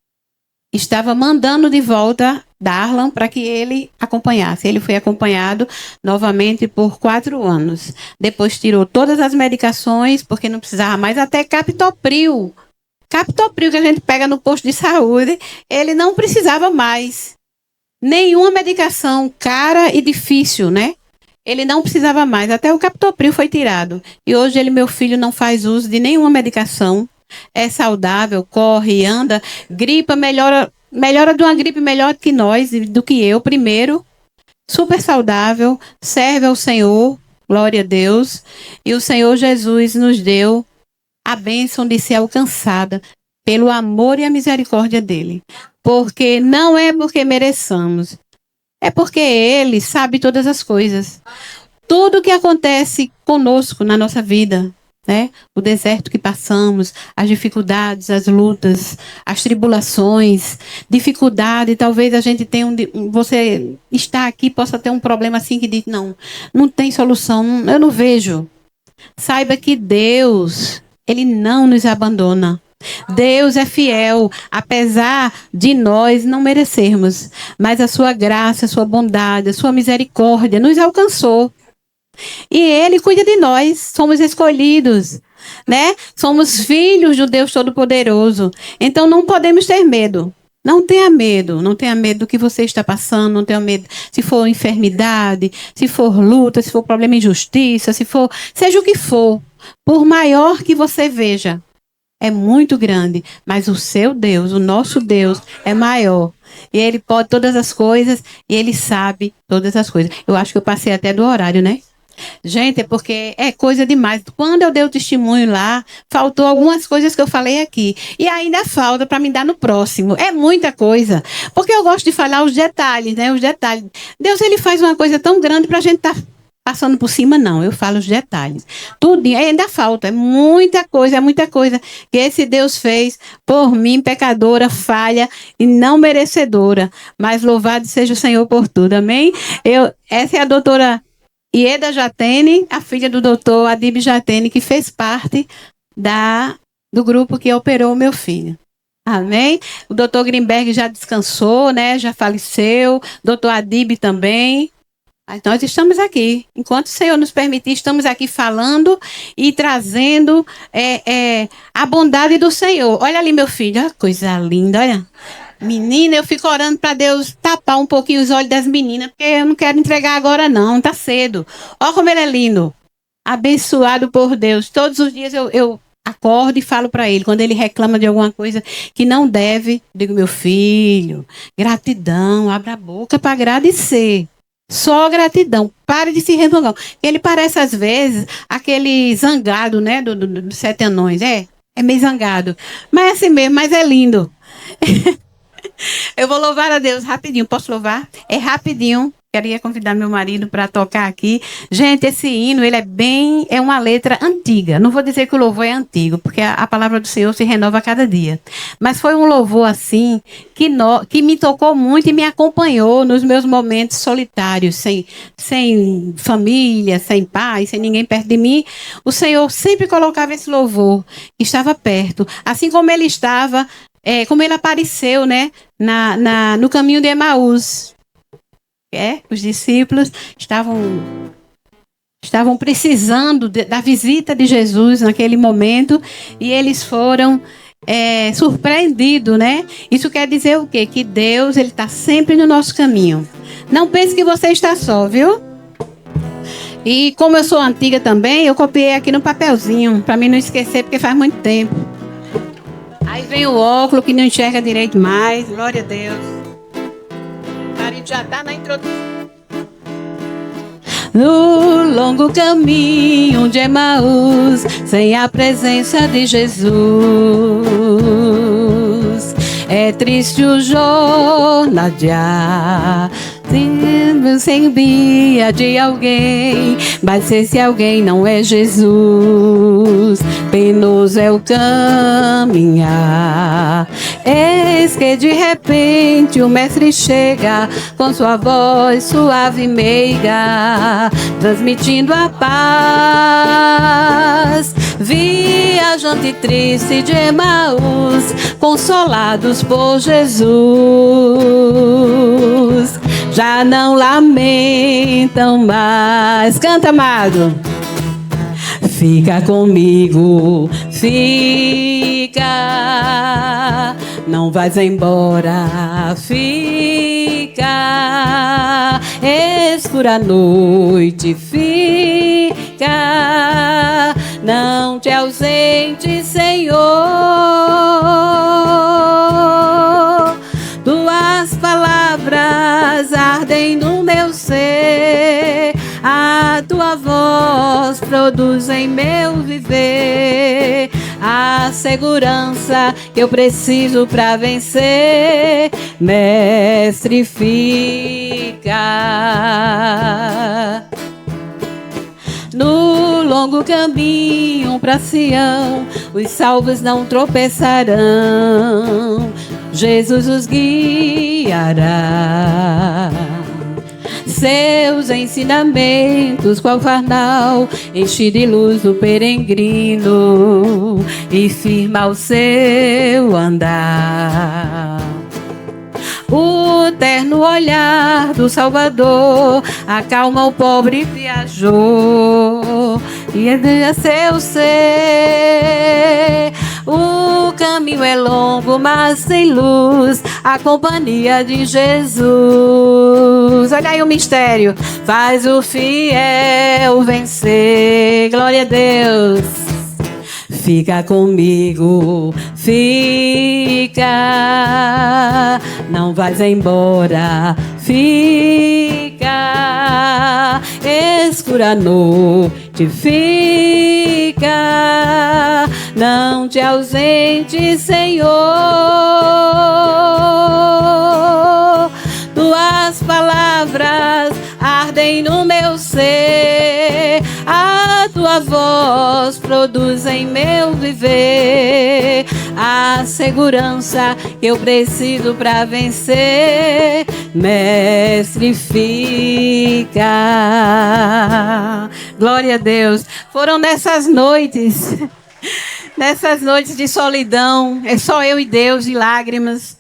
estava mandando de volta Darlan para que ele acompanhasse. Ele foi acompanhado novamente por 4 anos. Depois tirou todas as medicações, porque não precisava mais, até captopril. Captopril que a gente pega no posto de saúde, ele não precisava mais. Nenhuma medicação cara e difícil, né? Ele não precisava mais. Até o captopril foi tirado. E hoje meu filho não faz uso de nenhuma medicação. É saudável, corre, anda, gripa, melhora de uma gripe melhor que nós, do que eu, primeiro. Super saudável, serve ao Senhor, glória a Deus. E o Senhor Jesus nos deu a bênção de ser alcançada pelo amor e a misericórdia dele. Porque não é porque mereçamos, é porque ele sabe todas as coisas. Tudo que acontece conosco na nossa vida, né? O deserto que passamos, as dificuldades, as lutas, as tribulações, dificuldade, talvez a gente tenha você está aqui, possa ter um problema assim que diz, não tem solução, eu não vejo. Saiba que Deus, ele não nos abandona. Deus é fiel, apesar de nós não merecermos, mas a sua graça, a sua bondade, a sua misericórdia nos alcançou. E ele cuida de nós, somos escolhidos, né? Somos filhos do Deus Todo-Poderoso. Então não podemos ter medo. Não tenha medo, não tenha medo do que você está passando, não tenha medo se for enfermidade, se for luta, se for problema de injustiça, seja o que for, por maior que você veja. É muito grande, mas o seu Deus, o nosso Deus, é maior. E ele pode todas as coisas, e ele sabe todas as coisas. Eu acho que eu passei até do horário, né? Gente, é porque é coisa demais. Quando eu dei o testemunho lá, faltou algumas coisas que eu falei aqui. E ainda falta para me dar no próximo. É muita coisa. Porque eu gosto de falar os detalhes, né? Os detalhes. Deus, ele faz uma coisa tão grande para a gente estar passando por cima, não. Eu falo os detalhes. Tudo, ainda falta. É muita coisa que esse Deus fez por mim, pecadora, falha e não merecedora. Mas louvado seja o Senhor por tudo. Amém? Essa é a doutora Ieda Jatene, a filha do doutor Adib Jatene, que fez parte do grupo que operou o meu filho. Amém? O doutor Grimberg já descansou, né? Já faleceu. Doutor Adib também. Mas nós estamos aqui. Enquanto o Senhor nos permitir, estamos aqui falando e trazendo a bondade do Senhor. Olha ali, meu filho. Olha, coisa linda, olha. Menina, eu fico orando para Deus tapar um pouquinho os olhos das meninas, porque eu não quero entregar agora não, tá cedo. Olha como ele é lindo. Abençoado por Deus. Todos os dias eu acordo e falo para ele, quando ele reclama de alguma coisa que não deve, digo, meu filho, gratidão, abra a boca para agradecer. Só gratidão, pare de se resmungar. Ele parece às vezes aquele zangado, né, dos 7 anões, é meio zangado. Mas é assim mesmo, mas é lindo. Eu vou louvar a Deus rapidinho. Posso louvar? É rapidinho. Queria convidar meu marido para tocar aqui. Gente, esse hino, ele é uma letra antiga. Não vou dizer que o louvor é antigo, porque a palavra do Senhor se renova a cada dia. Mas foi um louvor assim que me tocou muito e me acompanhou nos meus momentos solitários, sem família, sem pai, sem ninguém perto de mim. O Senhor sempre colocava esse louvor que estava perto, assim como ele estava, como ele apareceu, né, no caminho de Emaús. Os discípulos estavam precisando da visita de Jesus naquele momento e eles foram surpreendidos, né? Isso quer dizer o quê? Que Deus, ele está sempre no nosso caminho. Não pense que você está só, viu? E como eu sou antiga também, eu copiei aqui no papelzinho, para mim não esquecer, porque faz muito tempo. Aí vem o óculos que não enxerga direito mais, glória a Deus. Já está na introdução. No longo caminho de Emaús, sem a presença de Jesus, é triste o jornadear sem guia de alguém, mas esse alguém não é Jesus. Penoso é o caminhar. Eis que de repente o mestre chega com sua voz suave e meiga, transmitindo a paz. Viajante triste de Emaús, consolados por Jesus, já não lamentam mais. Canta, amado. Fica comigo, fica, não vais embora, fica, escura a noite, fica, não te ausente, Senhor. Tuas palavras ardem no meu ser, a tua voz produz em meu viver a segurança que eu preciso para vencer. Mestre, fica. No longo caminho para Sião, os salvos não tropeçarão, Jesus os guiará. Seus ensinamentos, qual farnal, enche de luz o peregrino e firma o seu andar. O terno olhar do Salvador acalma o pobre viajor e é seu ser. O caminho é longo, mas sem luz, a companhia de Jesus. Olha aí o mistério. Faz o fiel vencer. Glória a Deus. Fica comigo, fica, não vais embora, fica, escura a noite, fica, não te ausente, Senhor. Tuas palavras ardem no meu ser, a tua voz produz em meu viver a segurança que eu preciso para vencer. Mestre, fica. Glória a Deus. Foram nessas noites de solidão, é só eu e Deus, de lágrimas,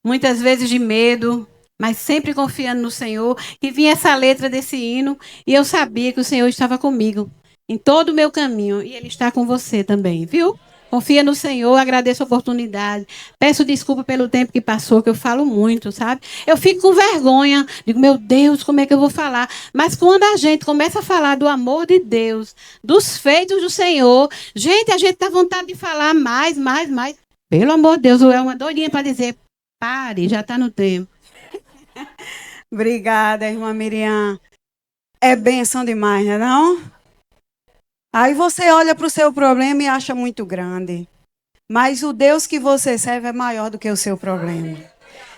muitas vezes de medo, mas sempre confiando no Senhor, que vinha essa letra desse hino, e eu sabia que o Senhor estava comigo em todo o meu caminho, e Ele está com você também, viu? Confia no Senhor, agradeço a oportunidade, peço desculpa pelo tempo que passou, que eu falo muito, sabe? Eu fico com vergonha, digo, meu Deus, como é que eu vou falar? Mas quando a gente começa a falar do amor de Deus, dos feitos do Senhor, gente, a gente dá vontade de falar mais. Pelo amor de Deus, eu é uma doidinha para dizer, pare, já está no tempo. Obrigada, irmã Miriam. É bênção demais, não é não? Aí você olha para o seu problema e acha muito grande. Mas o Deus que você serve é maior do que o seu problema.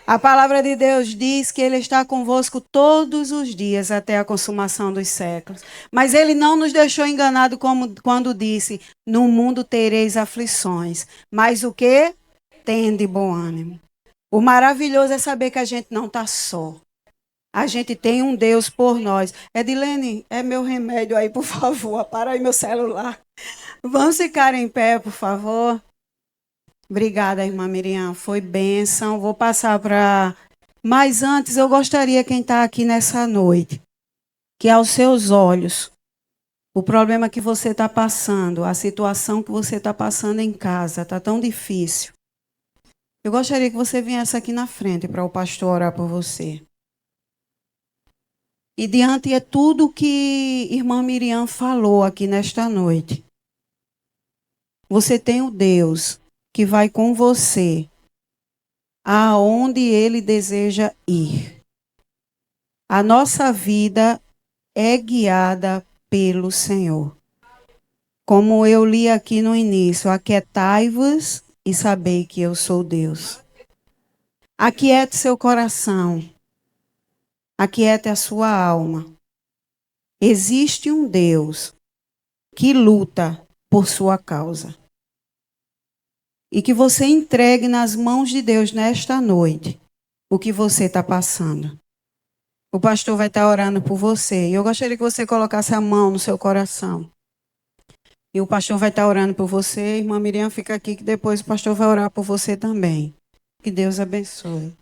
A palavra de Deus diz que Ele está convosco todos os dias até a consumação dos séculos. Mas Ele não nos deixou enganado quando disse, no mundo tereis aflições. Mas o quê? Tende bom ânimo. O maravilhoso é saber que a gente não está só. A gente tem um Deus por nós. Edilene, é meu remédio aí, por favor. Para aí meu celular. Vamos ficar em pé, por favor. Obrigada, irmã Miriam. Foi bênção. Vou passar para... Mas antes, eu gostaria, quem está aqui nessa noite, que aos seus olhos, o problema que você está passando, a situação que você está passando em casa, está tão difícil. Eu gostaria que você viesse aqui na frente para o pastor orar por você. E diante de tudo que irmã Miriam falou aqui nesta noite, você tem o Deus que vai com você aonde Ele deseja ir. A nossa vida é guiada pelo Senhor. Como eu li aqui no início, aquietai-vos e sabei que eu sou Deus. Aquiete seu coração. Aquiete a sua alma. Existe um Deus que luta por sua causa. E que você entregue nas mãos de Deus nesta noite o que você está passando. O pastor vai estar orando por você. E eu gostaria que você colocasse a mão no seu coração. E o pastor vai estar orando por você. Irmã Miriam, fica aqui que depois o pastor vai orar por você também. Que Deus abençoe.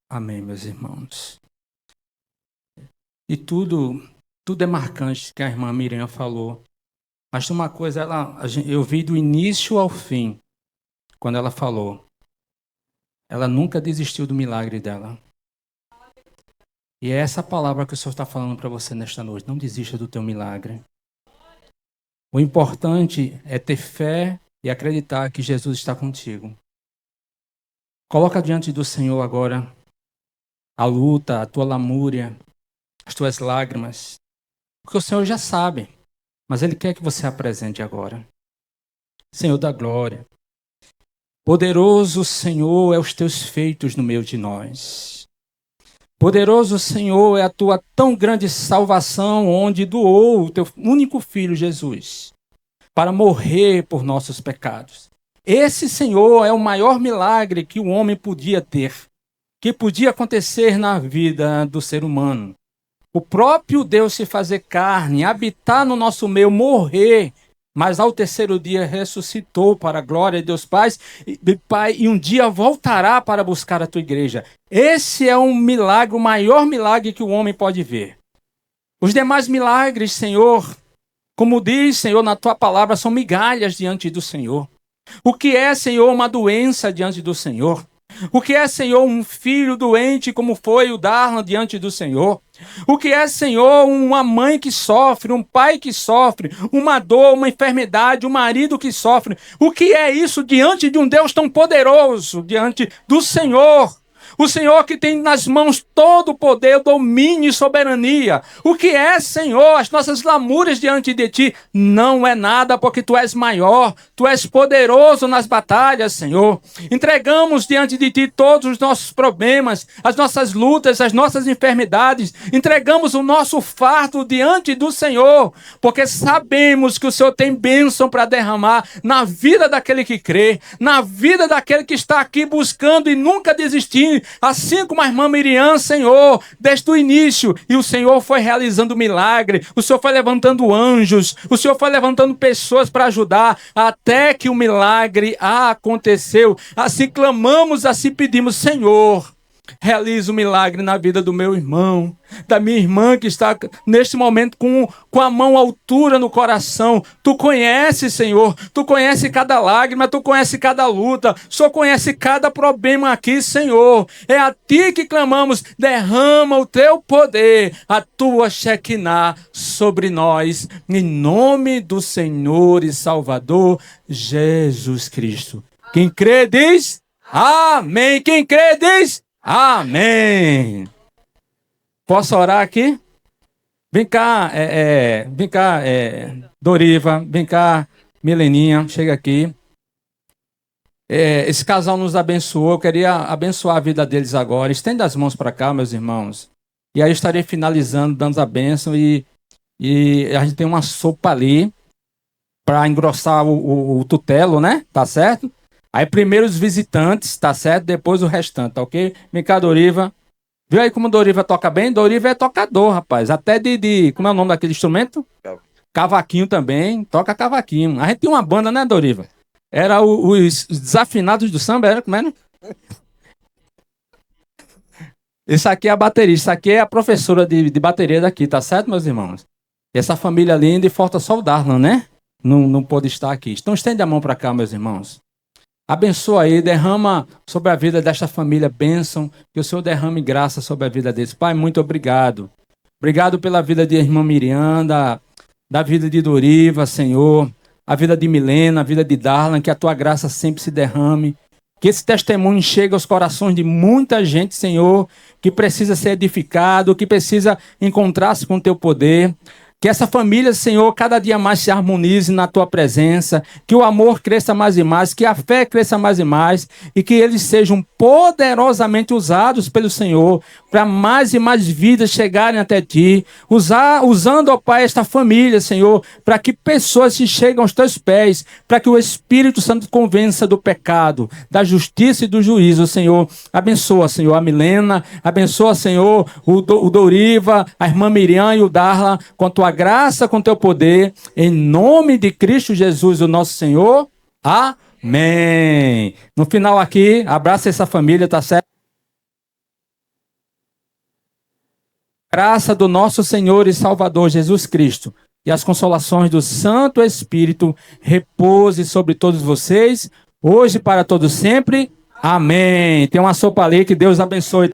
Amém, meus irmãos. E tudo é marcante que a irmã Miriam falou. Mas uma coisa, eu vi do início ao fim, quando ela falou. Ela nunca desistiu do milagre dela. E é essa palavra que o Senhor está falando para você nesta noite. Não desista do teu milagre. O importante é ter fé e acreditar que Jesus está contigo. Coloca diante do Senhor agora a luta, a tua lamúria, as tuas lágrimas. Porque o Senhor já sabe, mas Ele quer que você apresente agora. Senhor da glória, poderoso Senhor é os teus feitos no meio de nós. Poderoso Senhor é a tua tão grande salvação, onde doou o teu único filho Jesus para morrer por nossos pecados. Esse Senhor é o maior milagre que o homem podia ter, que podia acontecer na vida do ser humano. O próprio Deus se fazer carne, habitar no nosso meio, morrer, mas ao terceiro dia ressuscitou para a glória de Deus Pai, e um dia voltará para buscar a tua igreja. Esse é um milagre, o maior milagre que o homem pode ver. Os demais milagres, Senhor, como diz, Senhor, na tua palavra, são migalhas diante do Senhor. O que é, Senhor, uma doença diante do Senhor? O que é, Senhor, um filho doente como foi o Darlan diante do Senhor? O que é, Senhor, uma mãe que sofre, um pai que sofre, uma dor, uma enfermidade, um marido que sofre? O que é isso diante de um Deus tão poderoso, diante do Senhor? O Senhor que tem nas mãos todo o poder, domínio e soberania. O que é, Senhor, as nossas lamúrias diante de Ti? Não é nada, porque Tu és maior, Tu és poderoso nas batalhas, Senhor. Entregamos diante de Ti todos os nossos problemas, as nossas lutas, as nossas enfermidades. Entregamos o nosso fardo diante do Senhor, porque sabemos que o Senhor tem bênção para derramar na vida daquele que crê, na vida daquele que está aqui buscando e nunca desistir. Assim como a irmã Miriam, Senhor, desde o início, e o Senhor foi realizando milagre, o Senhor foi levantando anjos, o Senhor foi levantando pessoas para ajudar, até que o milagre aconteceu. Assim clamamos, assim pedimos, Senhor, realiza o milagre na vida do meu irmão, da minha irmã que está neste momento com a mão à altura no coração. Tu conheces, Senhor, Tu conheces cada lágrima, Tu conheces cada luta, o Senhor conhece cada problema aqui, Senhor. É a Ti que clamamos, derrama o Teu poder, a Tua Shekinah sobre nós, em nome do Senhor e Salvador Jesus Cristo. Quem crê diz amém, quem crê diz amém. Posso orar aqui? Vem cá, Doriva, vem cá, Mileninha, chega aqui. Esse casal nos abençoou, eu queria abençoar a vida deles agora. Estenda as mãos para cá, meus irmãos. E aí eu estarei finalizando, dando a bênção. E a gente tem uma sopa ali para engrossar o tutelo, né? Tá certo? Aí primeiro os visitantes, tá certo? Depois o restante, tá ok? Vem cá, Doriva. Viu aí como Doriva toca bem? Doriva é tocador, rapaz. Até como é o nome daquele instrumento? Cavaquinho também. Toca cavaquinho. A gente tinha uma banda, né, Doriva? Era os Desafinados do Samba, era como era? Isso aqui é a bateria. Isso aqui é a professora de bateria daqui, tá certo, meus irmãos? Essa família linda e falta só o Darlan, né? Não pôde estar aqui. Então estende a mão para cá, meus irmãos. Abençoa aí, derrama sobre a vida desta família bênção, que o Senhor derrame graça sobre a vida deles. Pai, muito obrigado. Obrigado pela vida de irmã Miriam, da vida de Doriva, Senhor, a vida de Milena, a vida de Darlan, que a tua graça sempre se derrame. Que esse testemunho chegue aos corações de muita gente, Senhor, que precisa ser edificado, que precisa encontrar-se com o teu poder. Que essa família, Senhor, cada dia mais se harmonize na tua presença, que o amor cresça mais e mais, que a fé cresça mais e mais, e que eles sejam poderosamente usados pelo Senhor para mais e mais vidas chegarem até ti, usando, ó Pai, esta família, Senhor, para que pessoas se cheguem aos teus pés, para que o Espírito Santo convença do pecado, da justiça e do juízo, Senhor. Abençoa, Senhor, a Milena, abençoa, Senhor, o Doriva, a irmã Miriam e o Darla, com a tua graça, com teu poder, em nome de Cristo Jesus, o nosso Senhor. Amém. No final aqui, abraça essa família, tá certo? Graça do nosso Senhor e Salvador Jesus Cristo e as consolações do Santo Espírito repouse sobre todos vocês, hoje e para todos sempre. Amém. Tem uma sopa ali, que Deus abençoe.